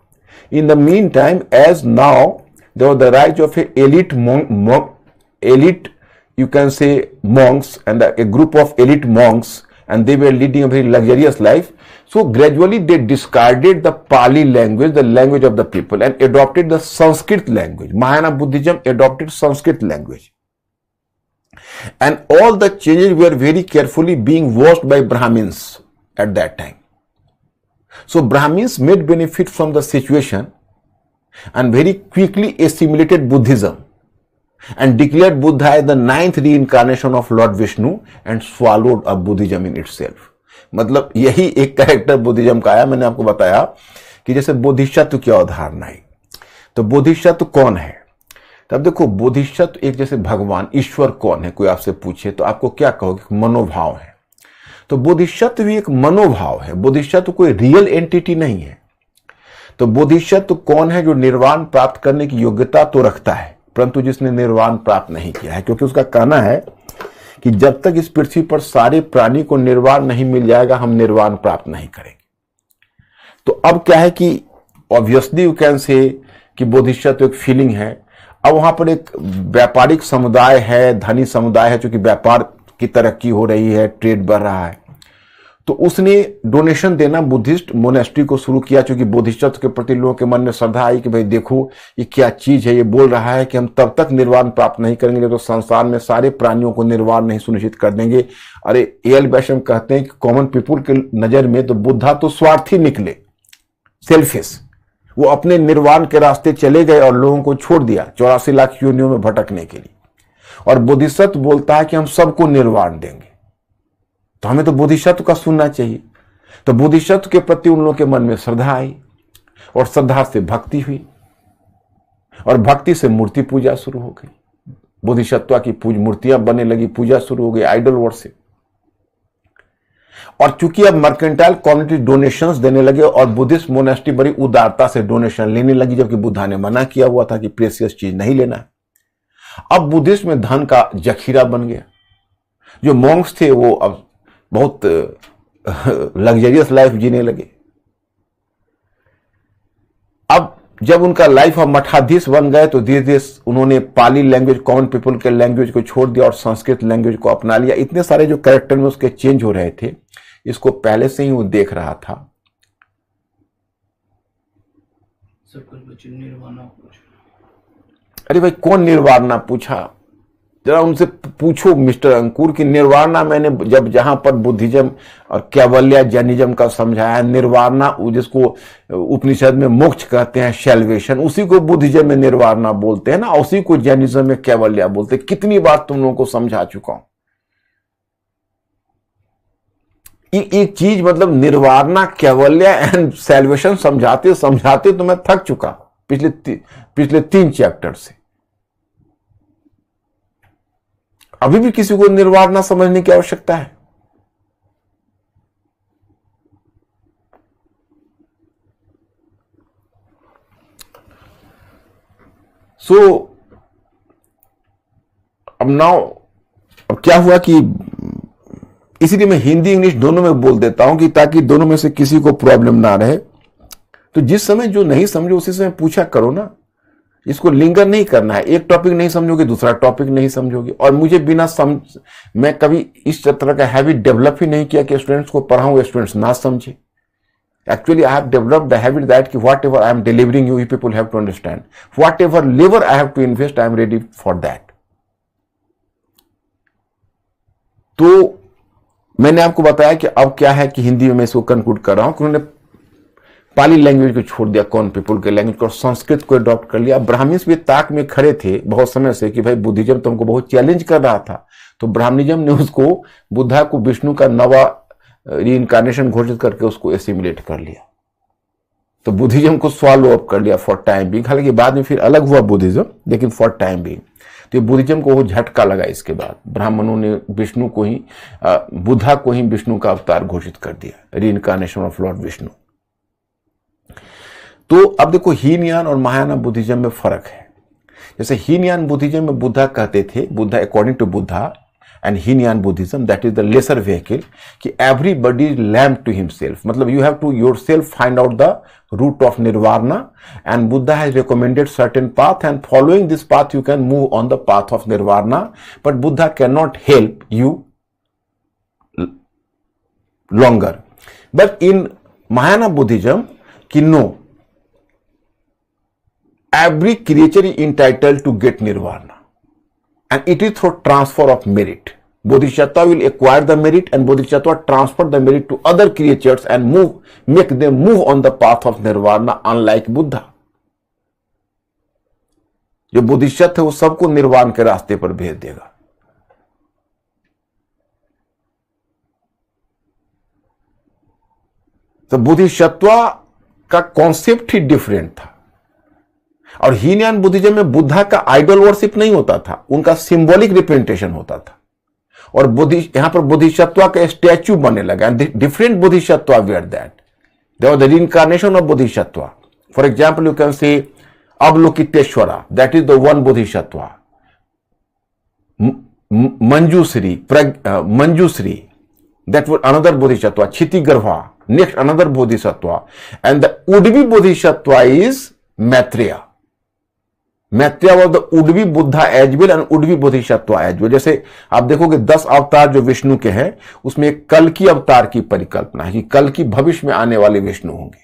In the meantime, as now, there was the rise of a elite, you can say, monks, and a group of elite monks, and they were leading a very luxurious life. So gradually they discarded the Pali language, the language of the people, and adopted the Sanskrit language. Mahayana Buddhism adopted Sanskrit language. And all the changes were very carefully being watched by Brahmins at that time. So Brahmins made benefit from the situation and very quickly assimilated Buddhism and declared Buddha as the 9th reincarnation of Lord Vishnu and swallowed up Buddhism in itself. मतलब यही एक character Buddhism का आया. मैंने आपको बताया कि जैसे बोधिसत्व की अवधारणा है, तो बोधिसत्व कौन है. तब देखो, बोधिसत्व एक जैसे भगवान, ईश्वर कौन है, कोई आपसे पूछे तो आपको क्या कहोगे? मनोभाव है. तो बोधिसत्व भी एक मनोभाव है. बोधिसत्व कोई रियल एंटिटी नहीं है. तो बोधिसत्व कौन है? जो निर्वाण प्राप्त करने की योग्यता तो रखता है, परंतु जिसने निर्वाण प्राप्त नहीं किया है, क्योंकि उसका कहना है कि जब तक इस पृथ्वी पर सारे प्राणी को निर्वाण नहीं मिल जाएगा, हम निर्वाण प्राप्त नहीं करेंगे. तो अब क्या है कि ऑब्वियसली यू कैन से कि बोधिसत्व एक फीलिंग है. अब वहां पर एक व्यापारिक समुदाय है, धनी समुदाय है, क्योंकि व्यापार की तरक्की हो रही है, ट्रेड बढ़ रहा है. तो उसने डोनेशन देना बुद्धिस्ट मोनेस्ट्री को शुरू किया, क्योंकि बोधिसत्व के प्रति लोगों के मन में श्रद्धा आई कि भाई देखो ये क्या चीज है, ये बोल रहा है कि हम तब तक निर्वाण प्राप्त नहीं करेंगे जब तो संसार में सारे प्राणियों को निर्वाण नहीं सुनिश्चित कर देंगे। अरे एल बैशम कहते हैं कि कॉमन पीपुल के नजर में तो बुद्धा तो स्वार्थी निकले, सेल्फिश। वो अपने निर्वाण के रास्ते चले गए और लोगों को छोड़ दिया 84 लाख योनियों में भटकने के लिए। और बोधिसत्व बोलता है कि हम सबको निर्वाण देंगे, तो हमें तो बोधिसत्व का सुनना चाहिए। तो बोधिसत्व के प्रति उन लोगों के मन में श्रद्धा आई और श्रद्धा से भक्ति हुई और भक्ति से मूर्ति पूजा शुरू हो गई। बोधिसत्व की मूर्तियां बनने लगी, पूजा शुरू हो गई, आइडल वर्शिप। और चूंकि अब मर्केंटाइल कम्युनिटी डोनेशंस देने लगे और बुद्धिस्ट मोनेस्ट्री बड़ी उदारता से डोनेशन लेने लगी, जबकि बुद्धा ने मना किया हुआ था कि प्रेशियस चीज नहीं लेना है। अब बुद्धिस्ट में धन का जखीरा बन गया। जो मॉन्क्स थे वो अब बहुत लग्जरियस लाइफ जीने लगे। अब जब उनका लाइफ अब मठाधीश बन गए तो धीरे धीरे उन्होंने पाली लैंग्वेज, कॉमन पीपल के लैंग्वेज को छोड़ दिया और संस्कृत लैंग्वेज को अपना लिया। इतने सारे जो कैरेक्टर में उसके चेंज हो रहे थे, इसको पहले से ही वो देख रहा था। सब कुछ बच्चे निर्वाणा पूछ। अरे भाई कौन निर्वाणा पूछा? जरा उनसे पूछो मिस्टर अंकुर कि निर्वाणा मैंने जब जहां पर बुद्धिज्म और कैवल्य जैनिज्म का समझाया, निर्वाणा जिसको उपनिषद में मोक्ष कहते हैं, सैल्वेशन, उसी को बुद्धिज्म में निर्वाणा बोलते हैं ना, उसी को जैनिज्म में कैवल्य बोलते हैं। कितनी बार तुम लोगों को समझा चुका हूं। एक चीज मतलब निर्वाणा, कैवल्य एंड सैल्वेशन समझाते समझाते तो मैं थक चुका पिछले 3 चैप्टर से। अभी भी किसी को निर्वाणा समझने की आवश्यकता है? अब क्या हुआ कि इसीलिए मैं हिंदी इंग्लिश दोनों में बोल देता हूं कि ताकि दोनों में से किसी को प्रॉब्लम ना रहे। तो जिस समय जो नहीं समझो उसी समय पूछा करो ना, इसको लिंगर नहीं करना है। एक टॉपिक नहीं समझोगे दूसरा टॉपिक नहीं समझोगे। और मुझे बिना मैं कभी इस तरह का हैबिट डेवलप ही नहीं किया कि स्टूडेंट्स को पढ़ाऊं स्टूडेंट्स ना समझे। Actually, I have developed the habit that whatever I am delivering you people have to understand. Whatever labor I have to invest, I am ready for that. तो मैंने आपको बताया कि अब क्या है कि हिंदी में मैं इसको कंक्लूड कर रहा हूं कि उन्होंने पाली लैंग्वेज को छोड़ दिया, कॉमन पीपल के लैंग्वेज को, और संस्कृत को अडॉप्ट कर लिया। ब्राह्मण्स भी ताक में खड़े थे बहुत समय से कि भाई बुद्धिज्म तो हमको बहुत चैलेंज कर रहा था। तो ब्राह्मणिज्म ने उसको, बुद्धा को विष्णु का नवा रीइंकार्नेशन घोषित करके उसको एसिमुलेट कर लिया। तो बुद्धिज्म को स्वॉलो अप कर लिया फॉर टाइम बिंग। हालांकि बाद में फिर अलग हुआ बुद्धिज्म, लेकिन फॉर टाइम बिंग। तो बुद्धिज्म को वो झटका लगा। इसके बाद ब्राह्मणों ने विष्णु को ही, बुद्धा को ही विष्णु का अवतार घोषित कर दिया, रीइंकार्नेशन ऑफ लॉर्ड विष्णु। तो अब देखो हीनयान और महायान बुद्धिज्म में फर्क है। जैसे हीनयान बुद्धिज्म में बुद्धा कहते थे, Buddha according to Buddha and Hinayana Buddhism, that is the lesser vehicle, कि everybody is lamp to himself. मतलब you have to yourself find out the route of nirvana and Buddha has recommended certain path and following this path you can move on the path of nirvana, but Buddha can not help you longer. But in Mahayana Buddhism, no, every creature is entitled to get nirvana, and it is through transfer of merit. Bodhisattva will acquire the merit, and Bodhisattva transfer the merit to other creatures and make them move on the path of nirvana, unlike Buddha. जो बोधिसत्व है वो सबको निर्वाण के रास्ते पर भेज देगा। तो बोधिसत्व का कॉन्सेप्ट ही डिफरेंट था। और हीनयान बुद्धिज्म में बुद्धा का आइडल वर्शिप नहीं होता था, उनका सिंबॉलिक रिप्रेजेंटेशन होता था। और यहां पर बोधिसत्व का स्टैच्यू बनने लगा। Different Bodhisattva were that there was the reincarnation of Bodhisattva. For example you can say Avalokiteshvara, that is the one Bodhisattva. Manjushri, that was another bodhisattva. Chitigarva, next another bodhisattva, and the would-be bodhisattva is Maitreya. Maitreya was the would be Buddha as well and would be Bodhisattva as well. जैसे आप देखोगे 10 अवतार जो विष्णु के हैं उसमें एक कल की अवतार की परिकल्पना है कि कल की भविष्य में आने वाले विष्णु होंगे।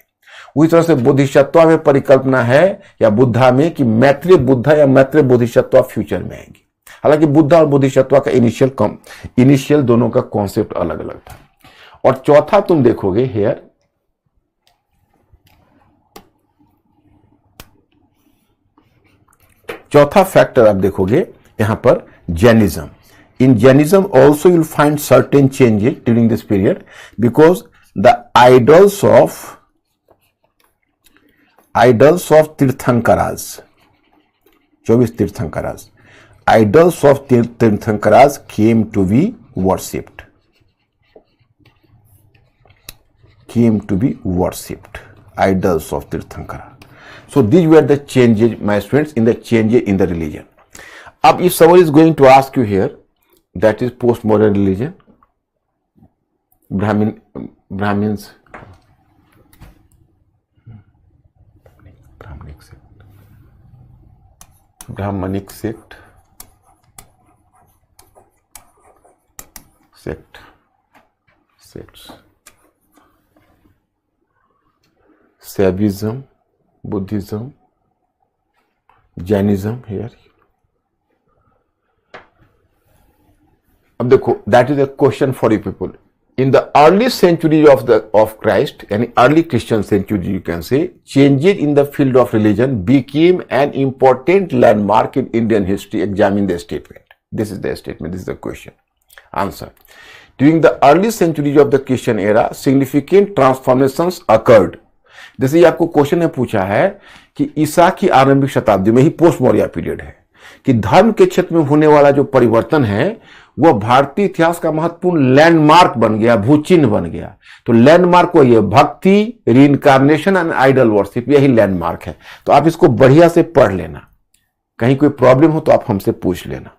उसी तरह से बोधिसत्व में परिकल्पना है या बुद्धा में कि मैत्रेय बुद्धा या मैत्रेय बोधिसत्व फ्यूचर में आएंगे। हालांकि बुद्धा और बोधिसत्व का इनिशियल दोनों का कॉन्सेप्ट अलग अलग था। और चौथा तुम देखोगे हेयर, चौथा फैक्टर आप देखोगे यहां पर Jainism. In Jainism also you'll find certain changes during this period because the idols of तीर्थंकराज, 24 तीर्थंकराज, idols of Tirthankaras came to be worshipped. Idols of Tirthankara. So these were the changes, my students, in the changes in the religion. Ab if someone is going to ask you here, that is postmodern religion, Brahmins, Brahmanic sect, sects, Saivism, Buddhism, Jainism here. अब देखो, that is a question for you people. In the early century of Christ, and early Christian century, you can say, changes in the field of religion became an important landmark in Indian history. Examine the statement. This is the statement. This is the question. Answer. During the early centuries of the Christian era, significant transformations occurred. जैसे ये आपको question ने पूछा है कि ईसा की आरंभिक शताब्दी में ही पोस्ट मौर्य पीरियड है कि धर्म के क्षेत्र में होने वाला जो परिवर्तन है वह भारतीय इतिहास का महत्वपूर्ण लैंडमार्क बन गया, भूचिन्ह बन गया। तो लैंडमार्क वही है, भक्ति, रीइंकार्नेशन एंड आइडल वर्शिप, यही लैंडमार्क है। तो आप इसको बढ़िया से पढ़ लेना, कहीं कोई प्रॉब्लम हो तो आप हमसे पूछ लेना।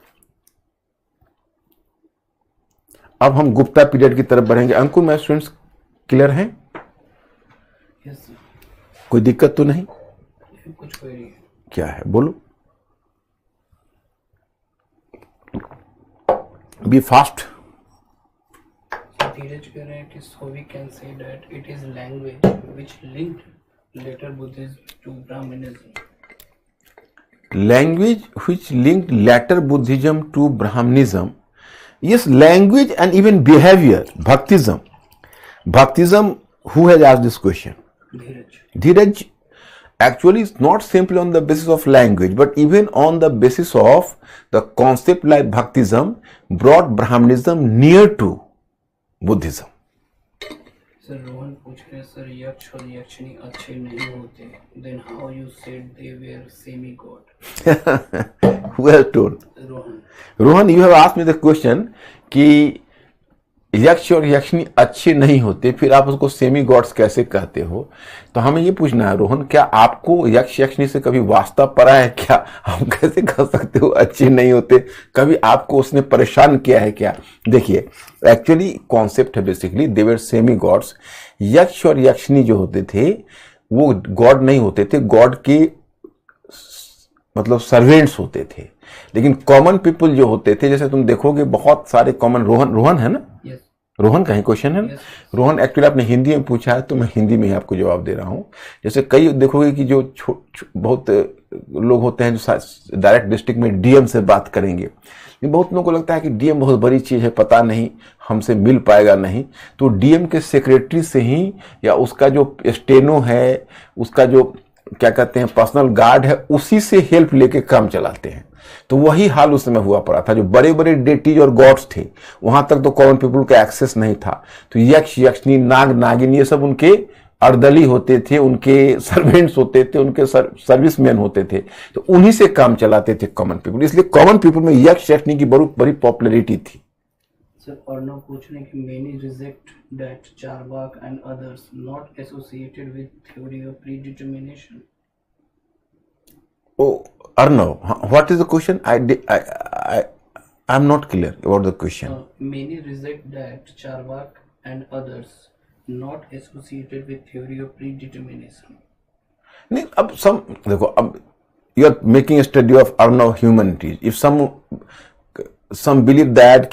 अब हम गुप्ता पीरियड की तरफ बढ़ेंगे। अंकुर, मैं स्टूडेंट्स क्लियर हैं? कोई दिक्कत तो नहीं? कुछ कोई नहीं। क्या है बोलो, बी फास्ट। धीरज कह रहे हैं कि so we can say that it is language which linked later Buddhism to Brahmanism. Language which linked later Buddhism to Brahmanism. Yes, language and even behavior. Bhaktism. Who has asked this question? Dheeraj. Actually, it's not simply on the basis of language, but even on the basis of the concept like Bhaktism brought Brahmanism near to Buddhism. Sir, Rohan पूछ रहे हैं, sir यक्ष और यक्षिणी अच्छे नहीं होते, then how you said they were semi-god? Who has told? Rohan, you have asked me the question कि यक्ष और यक्षिणी अच्छे नहीं होते, फिर आप उसको सेमी गॉड्स कैसे कहते हो? तो हमें ये पूछना है रोहन, क्या आपको यक्ष यक्षिणी से कभी वास्ता पड़ा है क्या? हम कैसे कह सकते हो अच्छे नहीं होते? कभी आपको उसने परेशान किया है क्या? देखिए, एक्चुअली कॉन्सेप्ट है basically they were semi gods. यक्ष और यक्षिणी जो होते थे वो गॉड नहीं होते थे, गॉड के मतलब सर्वेंट्स होते थे। लेकिन कॉमन पीपल जो होते थे, जैसे तुम देखोगे बहुत सारे कॉमन, रोहन है ना? yes. रोहन का ही क्वेश्चन है ना? yes. रोहन, एक्चुअली आपने हिंदी में पूछा है तो मैं हिंदी में ही आपको जवाब दे रहा हूं। जैसे कई देखोगे कि जो बहुत लोग होते हैं जो डायरेक्ट डिस्ट्रिक्ट में डीएम से बात करेंगे, बहुत लोगों को लगता है कि डीएम बहुत बड़ी चीज है, पता नहीं हमसे मिल पाएगा नहीं, तो डीएम के सेक्रेटरी से ही या उसका जो स्टेनो है, उसका जो क्या कहते हैं पर्सनल गार्ड है, उसी से हेल्प लेके काम चलाते हैं। तो वही हाल उस समय हुआ पड़ा था। जो बड़े बड़े डेटीज और गॉड्स थे वहां तक तो कॉमन पीपल का एक्सेस नहीं था। तो यक्ष यक्षिणी नाग नागिन ये सब उनके अर्दली होते थे, उनके सर्वेंट्स होते थे, उनके सर्विसमैन होते थे, तो उन्हीं से काम चलाते थे कॉमन पीपल। इसलिए कॉमन पीपल में यक्ष यक्षिणी की बड़ी पॉपुलैरिटी थी। सर, अर्णव पूछ रहे हैं कि many reject that Charvaka and others not associated with theory of predetermination. Oh, Arnav, what is the question? I'm not clear about the question. Many reject that Charvak and others not associated with theory of predetermination. नहीं, अब सब देखो, अब you are making a study of Arnav humanities. If some believe that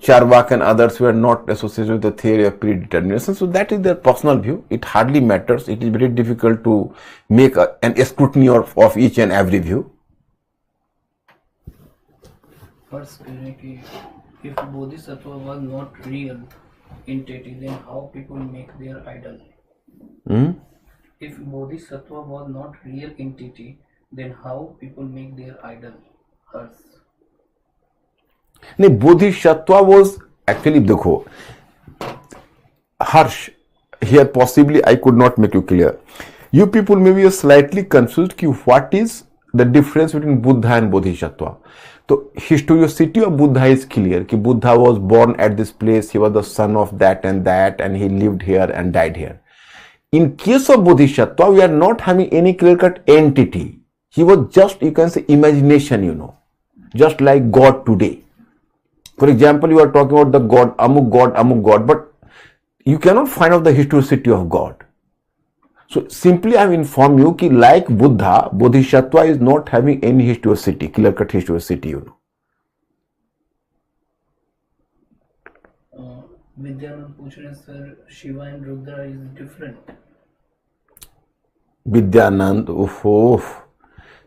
Charvak and others were not associated with the theory of predetermination, so that is their personal view. It hardly matters. It is very difficult to make an scrutiny of each and every view. First, if Bodhisattva was not real entity, then how people make their idol? If Bodhisattva was not real entity, then how people make their idol? Hers. नहीं, Bodhisattva was actually, देखो, Harsh, here possibly I could not make you clear. You people may be slightly confused कि what is the difference between Buddha and Bodhisattva. So historicity of Buddha is clear कि Buddha was born at this place, he was the son of that, and he lived here and died here. In case of Bodhisattva, we are not having any clear-cut entity. He was just, you can say, imagination, just like God today. For example, you are talking about the God, Amuk God, but you cannot find out the historicity of God. So simply I have informed you that like Buddha, Bodhisattva is not having any historicity, clear-cut historicity, Vidyanand पूछ रहे हैं sir, Shiva and Rudra is different. Vidyanand,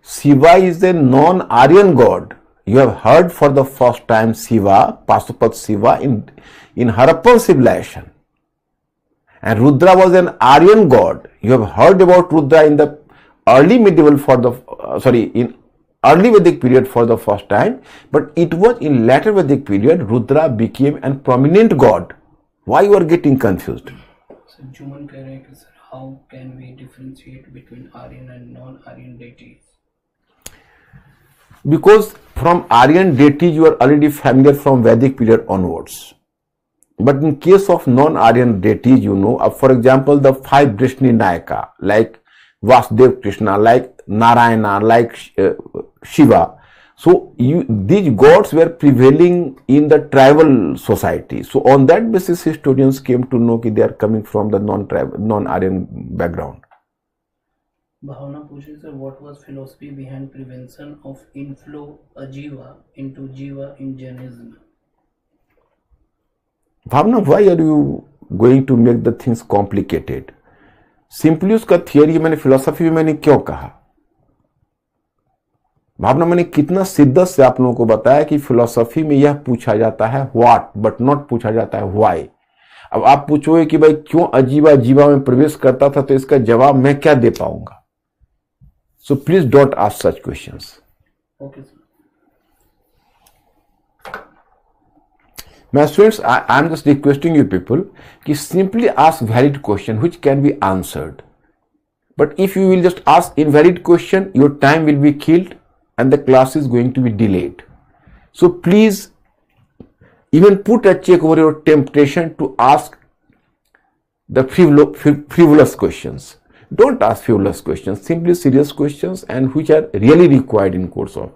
Shiva is a non-Aryan god. You have heard for the first time Shiva, Pasupat Shiva in Harappan civilization. And Rudra was an Aryan god. You have heard about Rudra in the early medieval in early Vedic period for the first time, but it was in later Vedic period Rudra became a prominent god. Why you are getting confused? So Juman कह रहे हैं कि sir, how can we differentiate between Aryan and non-Aryan deities? Because from Aryan deities you are already familiar from Vedic period onwards. But in case of non-Aryan deities, for example, the 5 Vrishni Nayaka, like Vasudev Krishna, like Narayana, like Shiva. So these gods were prevailing in the tribal society. So on that basis, historians came to know that they are coming from the non-Aryan background. Bhavna पूछ रही sir, what was philosophy behind prevention of inflow ajiva into jiva in Jainism? Bhavna, why are you going to make the things complicated? Simply उसका theory मैंने philosophy में मैंने क्यों कहा? भावना, मैंने कितना शिद्दत से आप लोगों को बताया कि फिलोसफी में यह पूछा जाता है व्हाट, बट नॉट पूछा जाता है व्हाई. अब आप पूछोगे कि भाई क्यों अजीबा जीवा में प्रवेश करता था, तो इसका जवाब मैं क्या दे पाऊंगा. So please don't ask such questions. Okay sir. My students, I am just requesting you people to simply ask valid question which can be answered. But if you will just ask invalid question, your time will be killed and the class is going to be delayed. So please even put a check over your temptation to ask the frivolous questions. Don't ask frivolous questions, simply serious questions and which are really required in course of.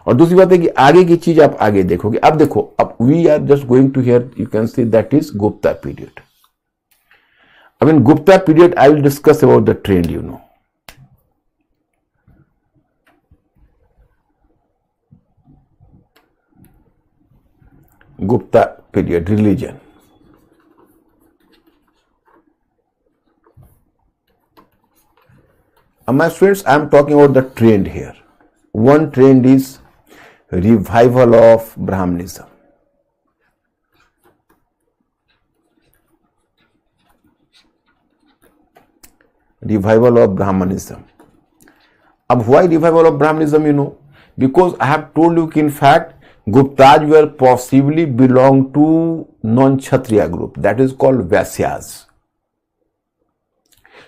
और दूसरी बात है कि आगे की चीज आप आगे देखोगे. अब देखो, अब we are just going to here, you can see that is Gupta period. अब in Gupta period I will discuss about the trend, Gupta period, religion. My students, I am talking about the trend here. One trend is revival of Brahmanism. Revival of Brahmanism. Ab why revival of Brahmanism, Because I have told you in fact Guptas were possibly belong to non-Kshatriya group, that is called Vaisyas.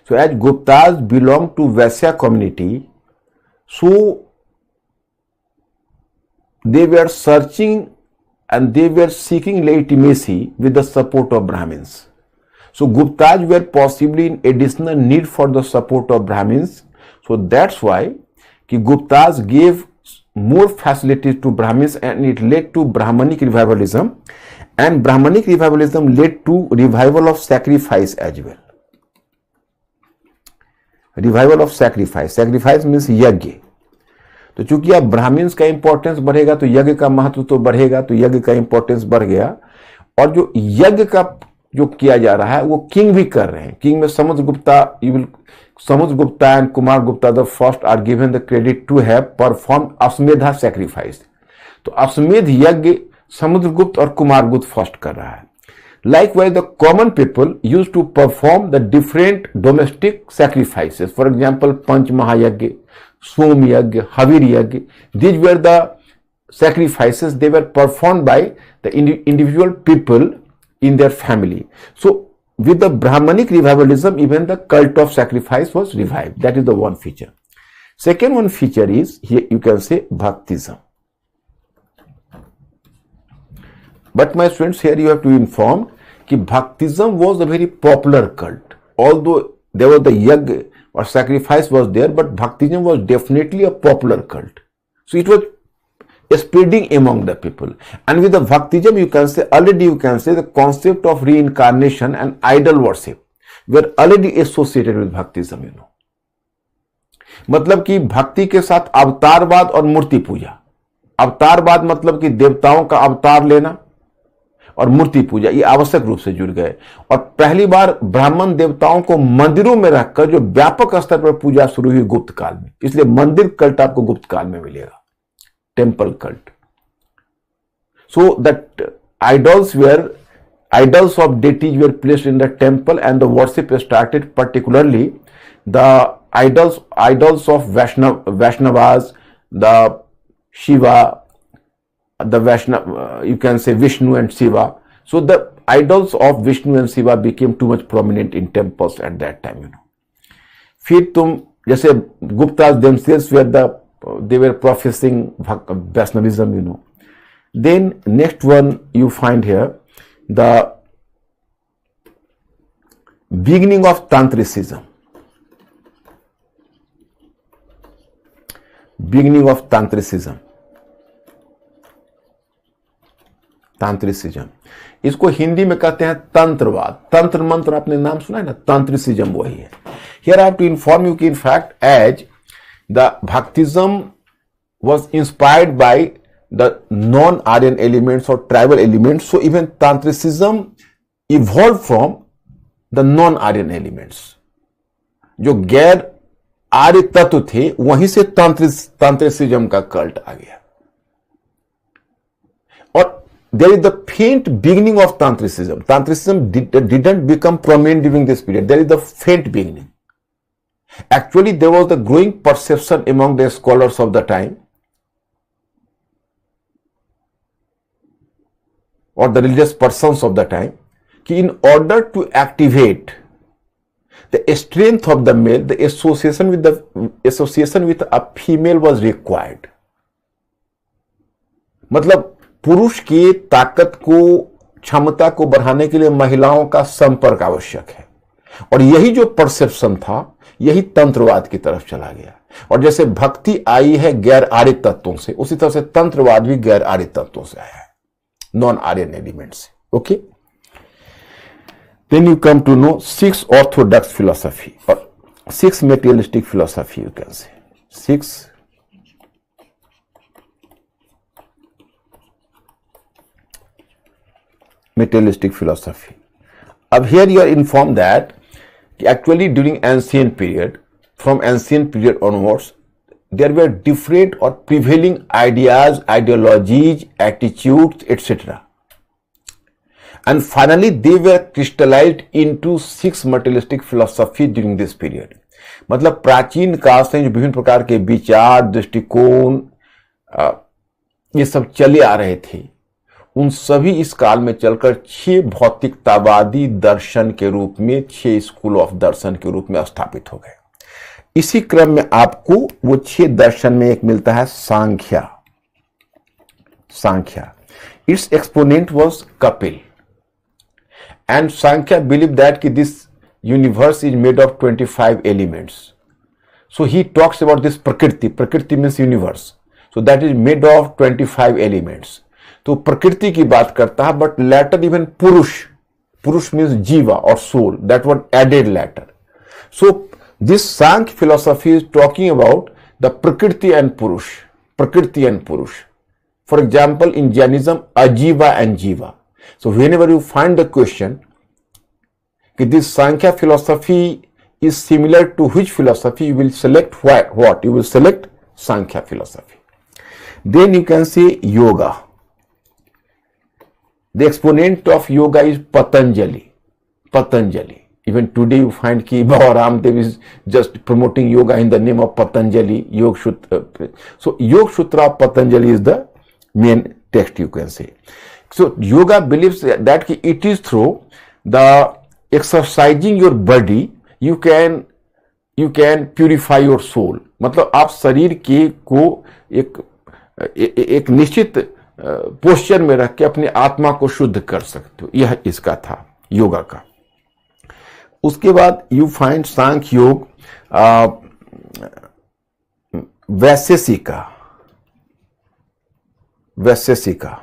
So as Guptas belong to Vaisya community, so they were searching and they were seeking legitimacy with the support of Brahmins. So Guptas were possibly in additional need for the support of Brahmins. So that's why Guptas gave more facilities to Brahmins and it led to Brahmanic revivalism, and Brahmanic revivalism led to revival of sacrifice as well. Revival of sacrifice, sacrifice means यज्ञ। तो चूंकि अब Brahmins का importance बढ़ेगा तो यज्ञ का महत्व तो बढ़ेगा, तो यज्ञ का इंपॉर्टेंस बढ़ गया। और जो यज्ञ का जो किया जा रहा है वो किंग भी कर रहे हैं। किंग में Samudragupta and Kumara Gupta the first are given the credit to have perform Ashvamedha sacrifice. तो अश्वमेध यज्ञ समुद्रगुप्त और कुमारगुप्त फर्स्ट कर रहा है। Likewise, the common people used to perform the different domestic sacrifices. For example, Panch Mahayagya, Som Yagya, Havir Yagya. These were the sacrifices. They were performed by the individual people in their family. So, with the Brahmanic revivalism, even the cult of sacrifice was revived. That is the one feature. Second one feature is, here you can say Bhaktism. But my students, here you have to inform कि Bhaktism was a very popular cult. Although there was the yajna or sacrifice was there, but Bhaktism was definitely a popular cult. So it was spreading among the people. And with the Bhaktism, you can say, already you can say the concept of reincarnation and idol worship were already associated with Bhaktism, you know. मतलब कि भक्ति के साथ अवतारवाद और मूर्ति पूजा। अवतारवाद मतलब कि देवताओं का अवतार लेना और मूर्ति पूजा, ये आवश्यक रूप से जुड़ गए। और पहली बार ब्राह्मण देवताओं को मंदिरों में रखकर जो व्यापक स्तर पर पूजा शुरू हुई गुप्त काल में, इसलिए मंदिर कल्ट आपको गुप्त काल में मिलेगा, temple cult. So that idols of deities were placed in the temple and the worship started, particularly the idols of Vaishnavas, the Shiva, the Vaishnav, you can say Vishnu and Shiva. So the idols of Vishnu and Shiva became too much prominent in temples at that time, you know. फिर तुम जैसे Guptas themselves they were professing Vaishnavism, you know. Then next one you find here the beginning of Tantricism. Beginning of Tantricism. तांत्रिसिज्म, इसको हिंदी में कहते हैं तंत्रवाद। तंत्र मंत्र आपने नाम सुना है ना, तांत्रिसिज्म वही है। Here I have to inform you कि in fact as the bhaktism was inspired by the non Aryan elements और tribal elements, so even tantricism evolve from the non Aryan elements. जो गैर आर्य तत्व थे वहीं से तांत्रिसिज्म का कल्ट आ गया। और there is the faint beginning of Tantricism. Tantricism didn't become prominent during this period. There is the faint beginning. Actually, there was the growing perception among the scholars of the time or the religious persons of the time कि in order to activate the strength of the male, the association with a female was required. मतलब पुरुष की ताकत को, क्षमता को बढ़ाने के लिए महिलाओं का संपर्क आवश्यक है। और यही जो परसेप्शन था यही तंत्रवाद की तरफ चला गया। और जैसे भक्ति आई है गैर आर्य तत्वों से, उसी तरह से तंत्रवाद भी गैर आर्य तत्वों से आया है, नॉन आर्यन एलिमेंट से। Okay, then you come to know 6 orthodox philosophy और 6 मेटेरियलिस्टिक फिलोसफी, यू कैन से 6 materialistic philosophy. अब here you are informed that actually during ancient period, from ancient period onwards, there were different or prevailing ideas, ideologies, attitudes, etc. And finally they were crystallized into 6 materialistic philosophy during this period. मतलब प्राचीन काल से जो विभिन्न प्रकार के विचार, दृष्टिकोण ये सब चले आ रहे थे, उन सभी इस काल में चलकर 6 भौतिकतावादी दर्शन के रूप में, 6 स्कूल ऑफ दर्शन के रूप में स्थापित हो गए। इसी क्रम में आपको वो 6 दर्शन में एक मिलता है Sankhya. Its exponent was Kapila and Sankhya believe that कि this universe is made of 25 elements. So he talks about this prakriti means universe, so that is made of 25 elements. तो प्रकृति की बात करता है, but later even purusha means jiva और soul, that one added later. So This Sankhya philosophy is talking about the Prakriti and Purush. Prakriti and Purush. For example, in Jainism, Ajiva and Jiva. So whenever you find the question, this Sankhya philosophy is similar to which philosophy, you will select what? You will select Sankhya philosophy. Then you can say yoga. The exponent of yoga is Patanjali. Patanjali. Even today you find कि Baba Ramdev is just promoting yoga in the name of Patanjali, Yoga Sutra. So Yoga Sutra of Patanjali is the main text, you can say. So yoga believes that it is through the exercising your body you can purify your soul. मतलब आप शरीर के को एक निश्चित posture में रख के अपने आत्मा को शुद्ध कर सकते हो. यह इसका था योगा का. उसके बाद यू फाइंड सांख्य योग Vaisheshika. Vaisheshika.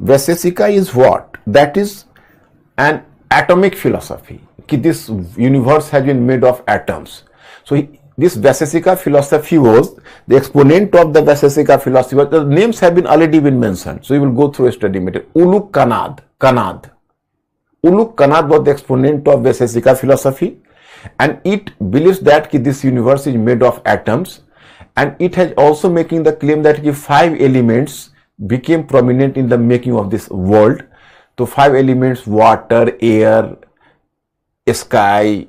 Vaiseshika is what? That is an atomic philosophy. This universe has been made of atoms. So this Vaiseshika philosophy was the exponent of the Vaiseshika philosophy. The names have already been mentioned. So you will go through a study material. Uluk Kanad. Uluk Kanad was the exponent of Vaiseshika philosophy, and it believes that this universe is made of atoms, and it has also making the claim that 5 elements became prominent in the making of this world. So 5 elements: water, air, sky,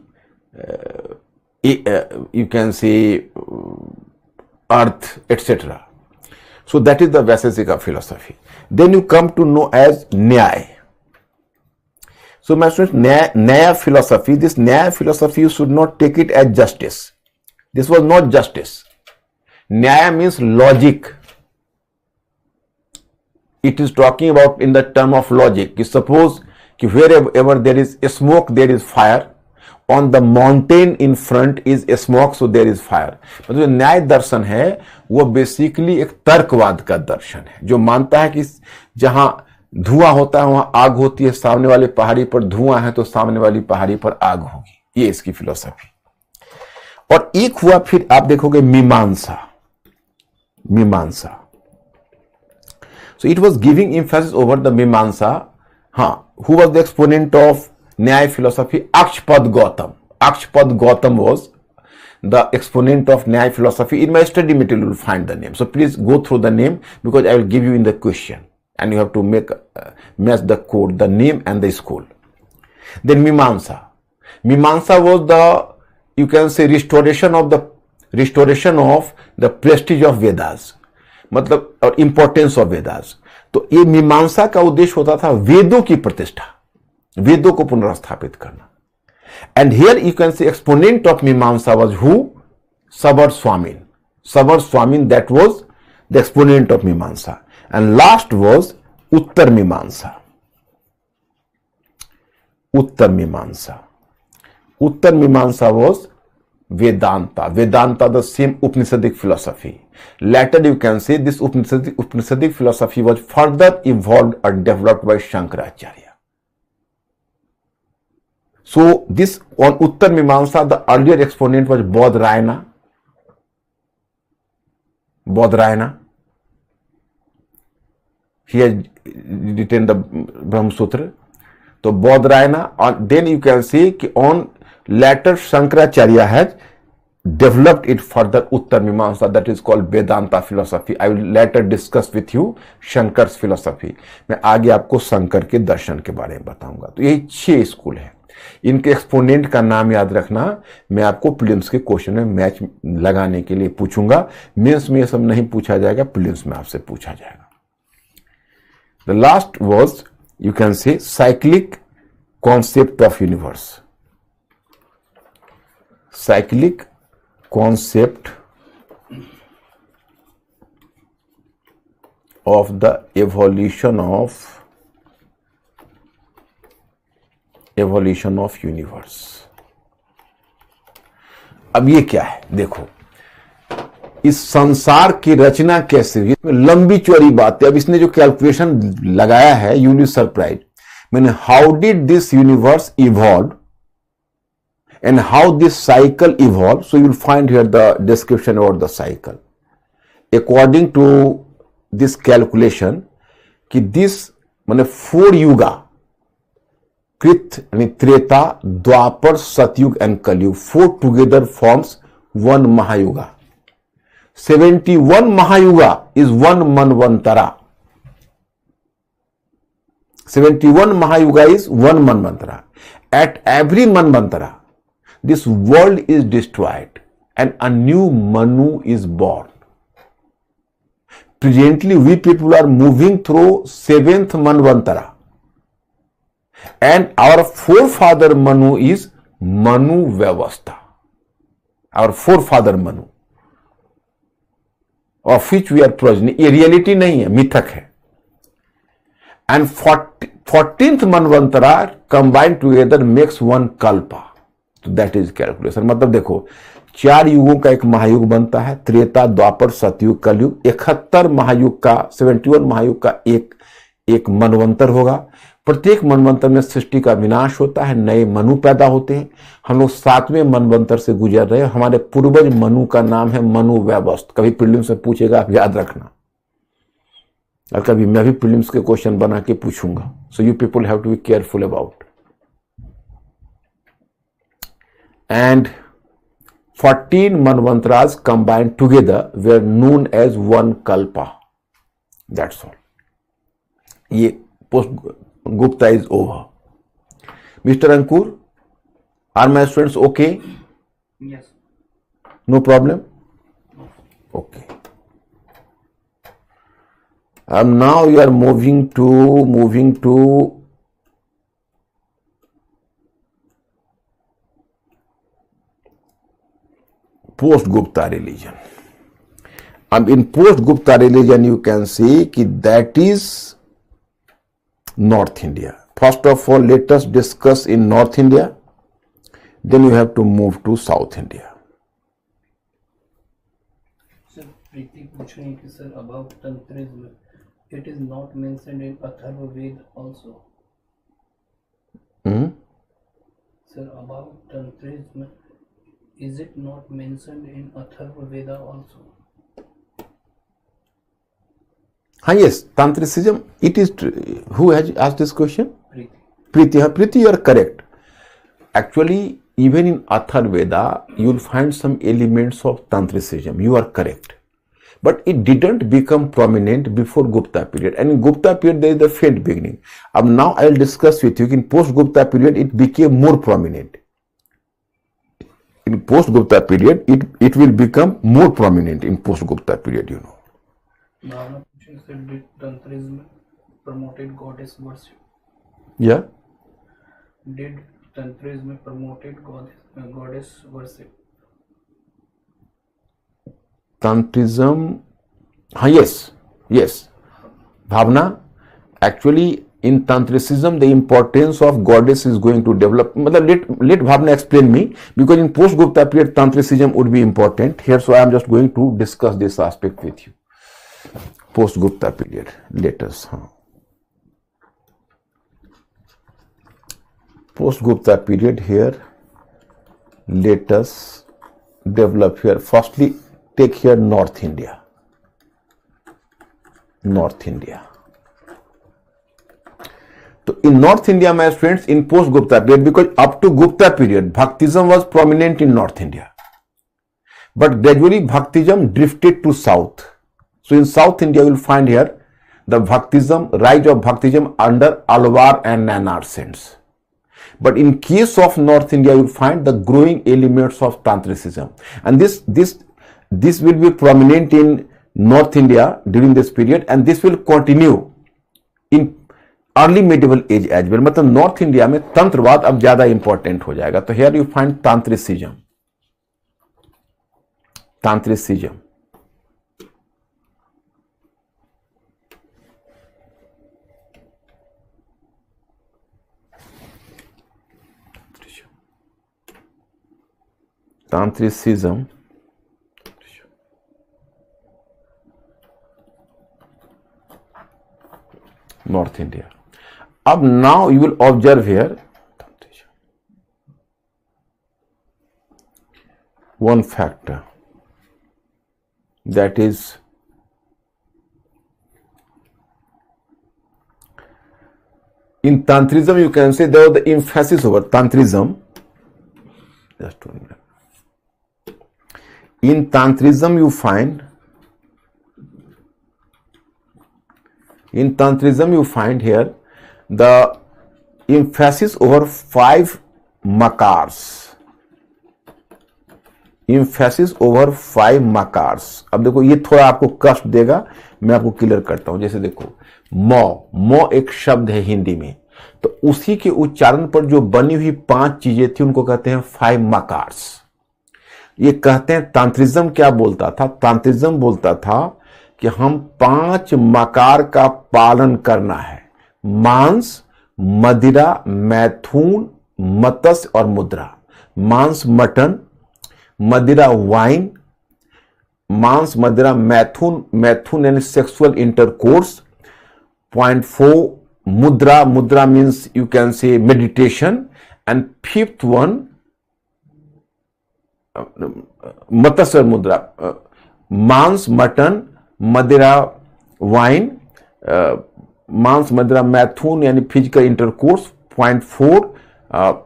you can say earth, etc. So that is the Vaiseshika philosophy. Then you come to know as Nyaya. So my students, Nyaya philosophy, this Nyaya philosophy, you should not take it as justice. This was not justice. Nyaya means logic. It is talking about in the term of logic. Suppose wherever there is smoke, there is fire. On the mountain in front is smoke, so there is fire. मतलब न्याय दर्शन है वो basically एक तर्कवाद का दर्शन है, जो मानता है कि जहां धुआं होता है वहां आग होती है, सामने वाली पहाड़ी पर धुआं है तो सामने वाली पहाड़ी पर आग होगी. ये इसकी फिलोसफी. और एक हुआ फिर आप देखोगे मीमांसा. मीमांसा. So it was giving emphasis over the Mimamsa. Who was the exponent of Nyaya philosophy? Akshpad Gautam. Akshpad Gautam was the exponent of Nyaya philosophy. In my study material, you will find the name. So please go through the name, because I will give you in the question, and you have to match the code, the name and the school. Then Mimamsa. Mimamsa was the, you can say, restoration of the prestige of Vedas. मतलब और importance of Vedas. तो ये मीमांसा का उद्देश्य होता था वेदों की प्रतिष्ठा, वेदों को पुनर्स्थापित करना. And here you can say exponent of Mimamsa was who? Sabara Swamin. Sabara Swamin, that was the exponent of Mimamsa. And last was Uttara Mimamsa. Uttara Mimamsa. Uttara Mimamsa was Vedanta. Vedanta, the same Upanishadic philosophy. Later you can say this Upanishadic philosophy was further evolved or developed by Shankaracharya. So this on Uttar Mimamsa, the earlier exponent was Bodhrayana. Bodhrayana. He has written the Brahma Sutra. So Bodhrayana, then you can say on later Shankaracharya has developed it further, Uttar Mimamsa, that is called Vedanta philosophy. I will later discuss with you Shankar's philosophy. मैं आगे आपको शंकर के दर्शन के बारे में बताऊंगा. तो यही 6 स्कूल है. इनके एक्सपोनेंट का नाम याद रखना. मैं आपको प्रीलिम्स के क्वेश्चन में मैच लगाने के लिए पूछूंगा. मेंस में ये सब नहीं पूछा जाएगा, प्रीलिम्स में आपसे पूछा जाएगा. The last was, you can say, cyclic concept of universe. Cyclic concept of the evolution of universe. अब ये क्या है देखो, इस संसार की रचना कैसे हुई, लंबी चौड़ी बात है. अब इसने जो कैलकुलेशन लगाया है, यू विल बी सरप्राइज. मैंने how did this universe evolve and how this cycle evolves. So you will find here the description about the cycle. According to this calculation, कि this माने 4 युगा, कृत यानी त्रेता, द्वापर, सतयुग एंड कलयुग, 4 together forms 1 महायुगा. 71 महायुगा is 1 manvantara. 71 mahayuga is 1 manvantara. At every manvantara, this world is destroyed and a new Manu is born. Presently, we people are moving through 7th manvantara, and our forefather Manu is Manu Vyavastha. Our forefather Manu, of which we are progeny. ये reality नहीं है, मिथक है. And 14th manvantara combined together makes 1 kalpa. So that is calculation. मतलब देखो, 4 युगों का एक महायुग बनता है, त्रेता, द्वापर, सतयुग, कलयुग. 71 महायुग का, 71 महायुग का एक मनवंतर होगा. प्रत्येक मनवंतर में सृष्टि का विनाश होता है, नए मनु पैदा होते हैं. हम लोग 7वें मनवंतर से गुजर रहे हैं. हमारे पूर्वज मनु का नाम है मनु वैवस्थ. कभी प्रीलिम्स से पूछेगा, आप याद रखना, और कभी मैं भी प्रीलिम्स के क्वेश्चन बना के पूछूंगा. So you people have to be careful about. And 14 manvantras combined together were known as 1 kalpa. That's all. ये post Gupta is over. Mr. Ankur, are my students okay? Yes. No problem? Okay. Now you are moving to post-Gupta religion. In post-Gupta religion, you can see that is North India. First of all, let us discuss in North India. Then you have to move to South India. Sir, Preeti पूछ रही है कि sir about Tantrism, it is not mentioned in Atharva Ved also. Sir, about Tantrism, is it not mentioned in Atharva Veda also? Yes, Tantricism, it is. Who has asked this question? Preeti. Preeti, you are correct. Actually, even in Atharvaveda, you will find some elements of Tantricism. You are correct. But it didn't become prominent before Gupta period. And in Gupta period, there is the faint beginning. Now I will discuss with you, in post-Gupta period, it became more prominent. In post-Gupta period, it will become more prominent in post-Gupta period, you know. Bhavna said, did Tantrism promoted goddess worship? Yeah. Did Tantrism promoted goddess worship? Tantrism, yes. Bhavna, actually in Tantricism, the importance of goddess is going to develop. Let Bhavna explain me, because in post-Gupta period, Tantricism would be important here. So I am just going to discuss this aspect with you. Post-Gupta period, let us. Post-Gupta period here, let us develop here. Firstly, take here North India. So in North India, my friends, in post-Gupta period, because up to Gupta period, Bhaktism was prominent in North India. But gradually Bhaktism drifted to South. So in South India, you will find here the rise of Bhaktism under Alvar and Nanar saints. But in case of North India, you will find the growing elements of Tantricism. And this will be prominent in North India during this period, and this will continue in early medieval age as well. मतलब North India में तंत्रवाद अब ज्यादा important हो जाएगा. तो here you find tantricism. Tantricism, North India. Now you will observe here one factor, that is in Tantrism you can say there was the emphasis over Tantrism. Just 1 minute. In Tantrism you find here the emphasis over 5 makars. emphasis over 5 makars. अब देखो ये थोड़ा आपको कष्ट देगा, मैं आपको clear करता हूं. जैसे देखो मो एक शब्द है हिंदी में, तो उसी के उच्चारण पर जो बनी हुई 5 चीजें थी उनको कहते हैं 5 मकार्स. ये कहते हैं तांत्रिज्म क्या बोलता था? तांत्रिज्म बोलता था कि हम 5 मकार का पालन करना है. मांस, मदिरा, मैथुन, मत्स्य और मुद्रा. मांस मटन, मदिरा वाइन, मांस मदिरा मैथुन यानी sexual intercourse. 0.4 mudra means you can say meditation, and 5th one matsya mudra, मांस मटन मदिरा वाइन, मांस मदिरा मैथुन यानी physical intercourse. 0.4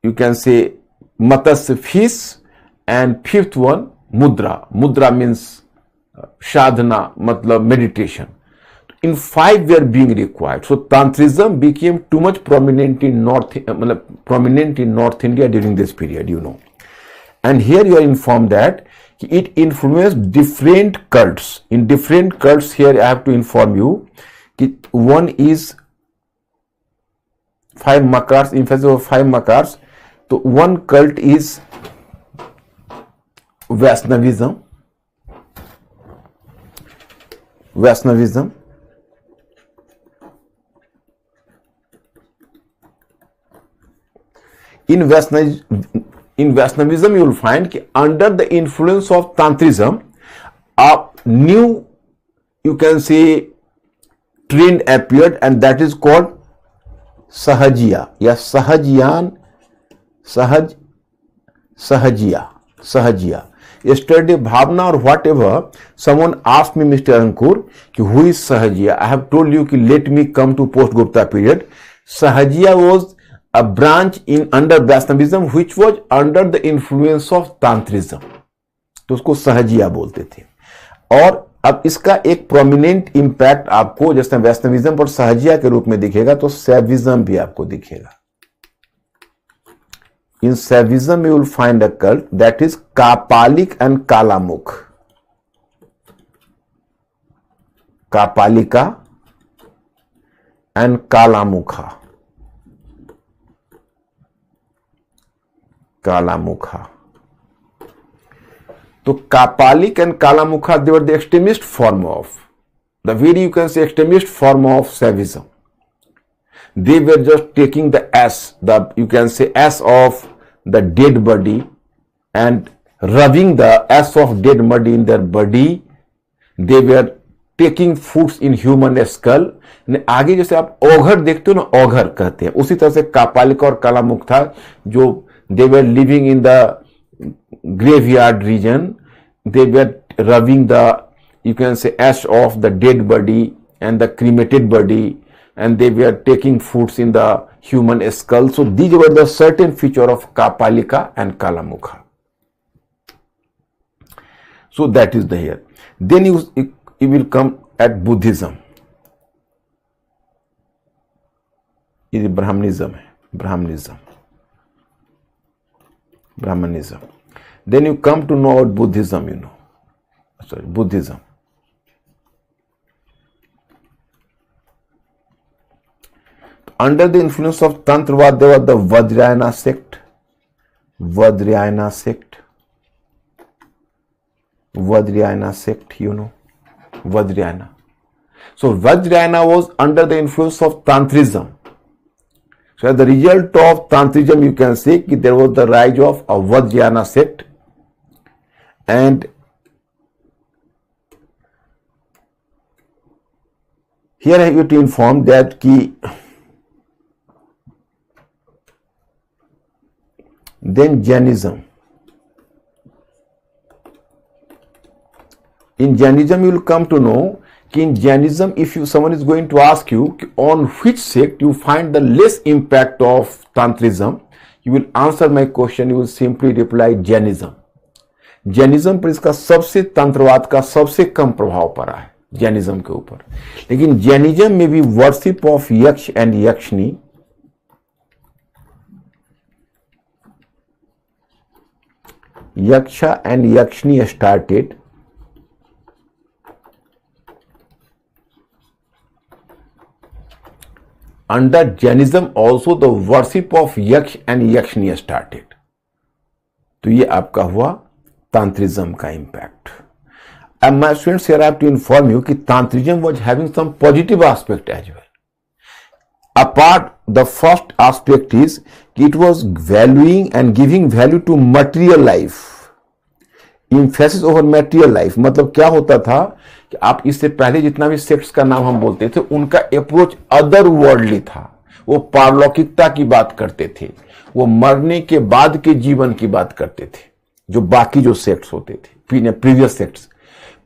you can say matsya fish, and 5th one mudra means sadhana, matlab meditation. In 5 were being required. So Tantrism became too much prominent in North India during this period, you know. And here you are informed that it influenced different cults. In different cults, here I have to inform you, one is 5 makars, emphasis of 5 makars. So one cult is Vaishnavism. In Vaishnavism you will find that under the influence of Tantrism, a new, you can say, trend appeared, and that is called Sahajiya. Yes, Sahajiya. Yesterday, Bhavna or whatever, someone asked me, Mr. Ankur, who is Sahajiya? I have told you, let me come to post-Gupta period. Sahajiya was a branch under Vaishnavism which was under the influence of Tantrism. तो उसको सहजिया बोलते थे. और अब इसका एक prominent impact आपको जैसे वैष्णविज्म पर सहजिया के रूप में दिखेगा, तो सैविज्म भी आपको दिखेगा. In Saivism, you will find a cult that is Kapalik and Kalamukh. Kapalika and Kalamukha. So Kapalik and Kalamukha, they were the extremist form of, the very, you can say, extremist form of Saivism. They were just taking the ash, you can say ash of the dead body and rubbing the ash of dead body in their body. They were taking foods in human skull. आगे जैसे आप ओघर देखते हो ना, ओघर कहते हैं, उसी तरह से कापालिका और कालामुख था, जो they were living in the graveyard region. They were rubbing the, you can say, ash of the dead body and the cremated body, and they were taking foods in the human skull. So these were the certain feature of Kapalika and Kalamukha. So that is the here. Then you will come at Buddhism. This is Brahmanism. Then you come to know about Buddhism, you know. Sorry, Buddhism. Under the influence of Tantravad, there was the Vajrayana sect. Vajrayana sect, you know. Vajrayana. So Vajrayana was under the influence of Tantrism. So as the result of Tantrism, you can say that there was the rise of a Vajrayana sect, and here I have to inform that then Jainism. In Jainism, you will come to know कि in Jainism, if someone is going to ask you on which sect you find the less impact of Tantrism, you will answer my question, you will simply reply Jainism. Jainism पर इसका सबसे तंत्रवाद का सबसे कम प्रभाव पड़ा है Jainism के ऊपर, लेकिन जैनिज्म में भी वर्शिप ऑफ यक्ष and यक्षनी yaksha and yakshni started under Jainism. Also the worship of yaksh and yakshni started. तो ये आपका हुआ Tantrism का impact. And my students, here I have to inform you that Tantrism was having some positive aspect as well. Apart, the first aspect is it was valuing and giving value to material life. Emphasis over material life. मतलब क्या होता था कि आप इससे पहले जितना भी सेक्ट्स का नाम हम बोलते थे उनका अप्रोच अदर वर्ल्डली था. वो पारलौकिकता की बात करते थे, वो मरने के बाद के जीवन की बात करते थे जो बाकी जो सेक्ट्स होते थे previous sects.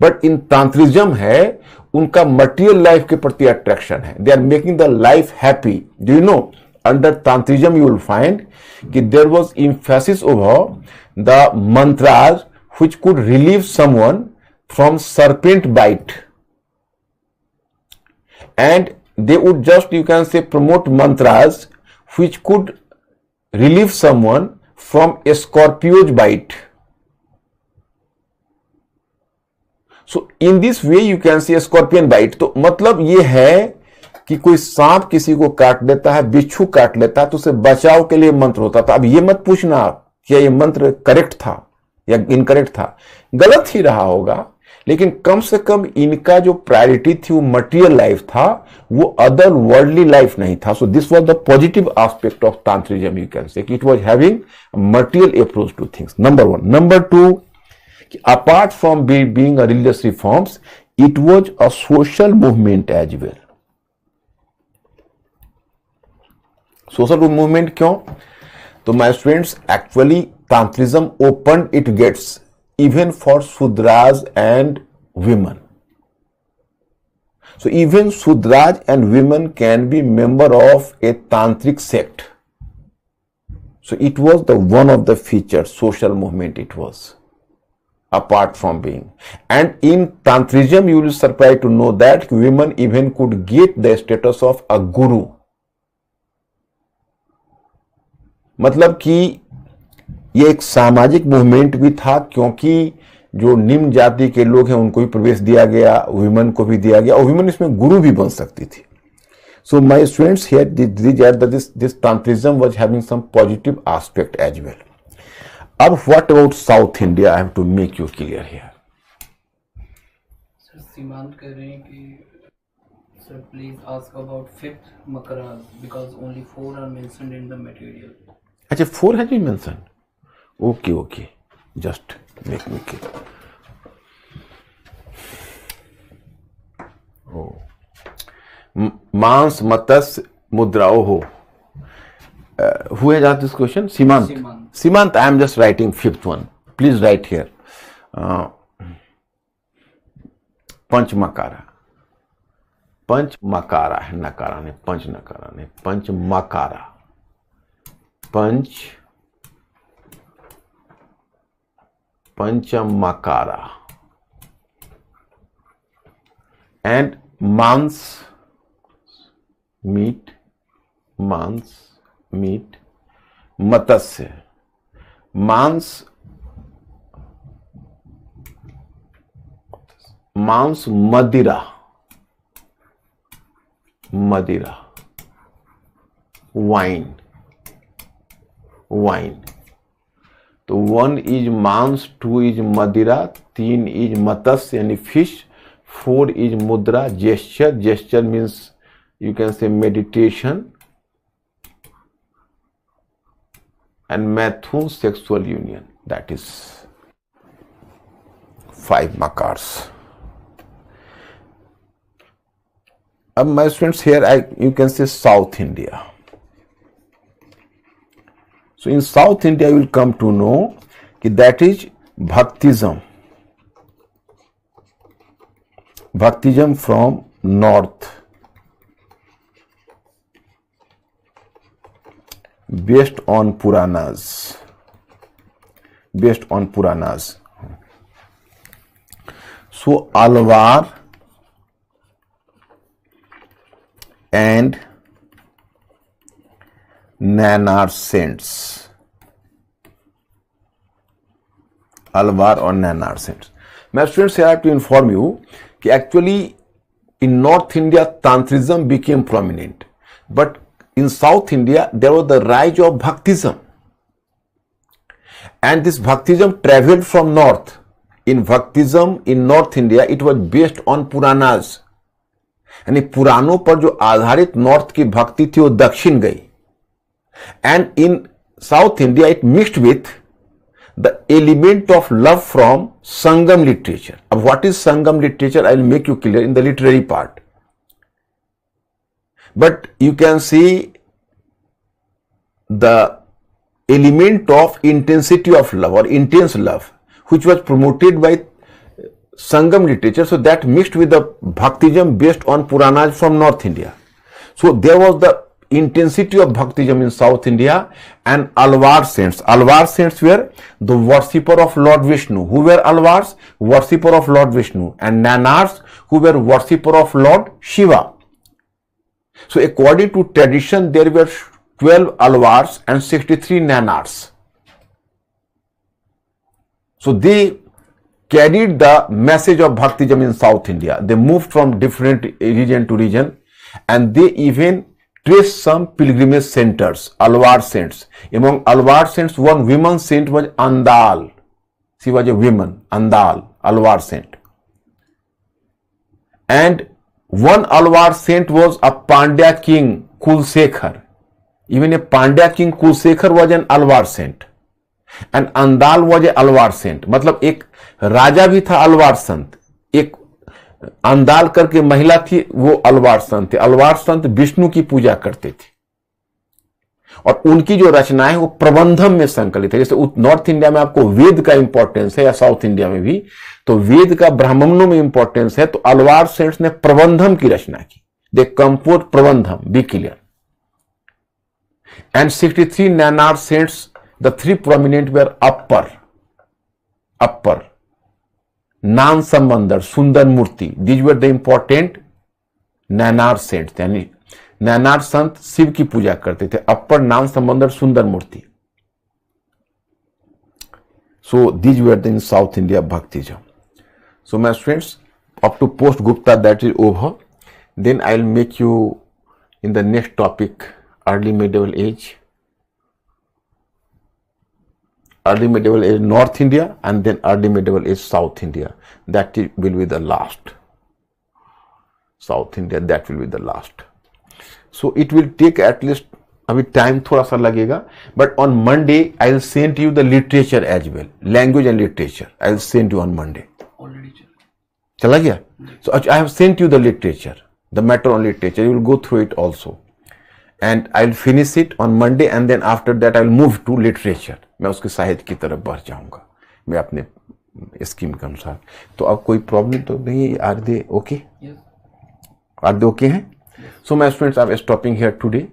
But in tantrism है उनका मटेरियल लाइफ के प्रति अट्रैक्शन है. They are making the life happy. Do you know, under tantrism you will find कि there was emphasis over the mantras which could relieve someone from serpent bite, and they would just, you can say, promote mantras which could relieve someone from a scorpio's bite. So in this way you can say scorpion bite. तो मतलब ये है कि कोई सांप किसी को काट देता है, बिच्छू काट लेता है, तो उसे बचाव के लिए मंत्र होता था. अब ये मत पूछना क्या ये मंत्र करेक्ट था या इनकरेक्ट था, गलत ही रहा होगा, लेकिन कम से कम इनका जो प्रायोरिटी थी वो मटेरियल लाइफ था, वो अदर वर्ल्डली लाइफ नहीं था. So this was the positive aspect of tantrism. You can say कि it was having material approach to things. Number one. Number two, apart from being a religious reforms, it was a social movement as well. Social movement क्यों? तो my students, actually Tantrism opened its gates even for Sudras and women. So even Sudras and women can be member of a Tantric sect. So it was the one of the features, social movement it was. Apart from being, and in Tantrism you will be surprised to know that women even could get the status of a guru. मतलब कि ये एक सामाजिक movement भी था, क्योंकि जो निम्न जाति के लोग हैं उनको भी प्रवेश दिया गया, वुमेन को भी दिया गया, और वुमेन इसमें गुरु भी बन सकती थी. So my students, here this Tantrism was having some positive aspect as well. अब what about South India? I have to make you clear here. Sir Simant कह रहे हैं कि sir please ask about fifth मकराज because only 4 are mentioned in the material. अच्छा, 4 has been mentioned. Okay. Just make me clear. Oh. मांस मत्स्य मुद्राओ हो. Who has asked this question? Simant, I am just writing fifth one. Please write here. पंच मकारा. पंच मकारा है, नकारा नहीं, पंच नकारा नहीं, पंच मकारा. पंच मकारा. And मांस, meet, मत्स्य. मांस मदिरा. वाइन. तो 1 is मांस, 2 is मदिरा, 3 is मत्स्य यानी फिश, 4 is मुद्रा, gesture means you can say meditation, and Mathun, sexual union. That is 5 makars. अब my students, here you can say South India. So in South India you will come to know that is Bhaktism. Bhaktism from north, based on Puranas. So Alvar and Nanar saints. Alvar or Nanar saints. My students, I have to inform you that actually in North India Tantrism became prominent, but in South India there was the rise of Bhaktism, and this Bhaktism traveled from north. In Bhaktism in North India it was based on Puranas, यानी पुराणों पर जो आधारित north की भक्ति थी वो दक्षिण गई, and in South India it mixed with the element of love from Sangam literature. अब what is Sangam literature? I will make you clear in the literary part, but you can see the element of intensity of love or intense love which was promoted by Sangam literature, so that mixed with the Bhaktism based on Puranas from North India. So there was the intensity of Bhaktism in South India, and Alvar saints. Alvar saints were the worshipper of Lord Vishnu. Who were Alvars? Worshipper of Lord Vishnu. And Nanars, who were worshipper of Lord Shiva. So according to tradition there were 12 Alvars and 63 Nanars. So they carried the message of Bhaktism in South India. They moved from different region to region, and they even traced some pilgrimage centers, Alvar saints. Among Alvar saints, one woman saint was Andal. She was a woman, Andal, Alvar saint. And one Alvar saint was a Pandya king, Kulsekhar. Even a Pandya king Kulsekhar was an Alvar saint, and Andal was a Alvar saint. मतलब एक राजा भी था अलवार संत, एक अंदाल करके महिला थी वो अलवार संत थे. अलवार संत विष्णु की पूजा करते थे, और उनकी जो रचनाएं वो प्रबंधम में संकलित है. जैसे नॉर्थ इंडिया में आपको वेद का इंपॉर्टेंस है, या साउथ इंडिया में भी, तो वेद का ब्राह्मणों में इंपॉर्टेंस है, तो अलवार सेंट्स ने प्रबंधम की रचना की. They compose Prabandham, be clear. And 63 Nanar saints, the three prominent were Appar, Nan Sambandar, Sundar Murti. These were the important Nanar saints. यानी Nanar संत शिव की पूजा करते थे. Appar, Nan Sambandar, Sundar Murti. So these were in South India Bhaktism. So my students, up to post Gupta that is over. Then I will make you in the next topic early medieval age. Early medieval age North India, and then early medieval age South India. That will be the last. South India, that will be the last. So it will take at least, अभी time थोड़ा सा लगेगा, but on Monday I will send you the literature as well, language and literature. I will send you on Monday. Already चला गया? So I have sent you the literature, the matter on literature. You will go through it also. And I will finish it on Monday, and then after that I will move to literature. मैं उसके साहित्य की तरफ बढ़ जाऊंगा, मैं अपने scheme के अनुसार. तो अब कोई प्रॉब्लम तो नहीं है? Are they okay? Are they okay हैं? So my students, I am stopping here today.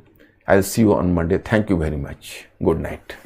I will see you on Monday. Thank you very much. Good night.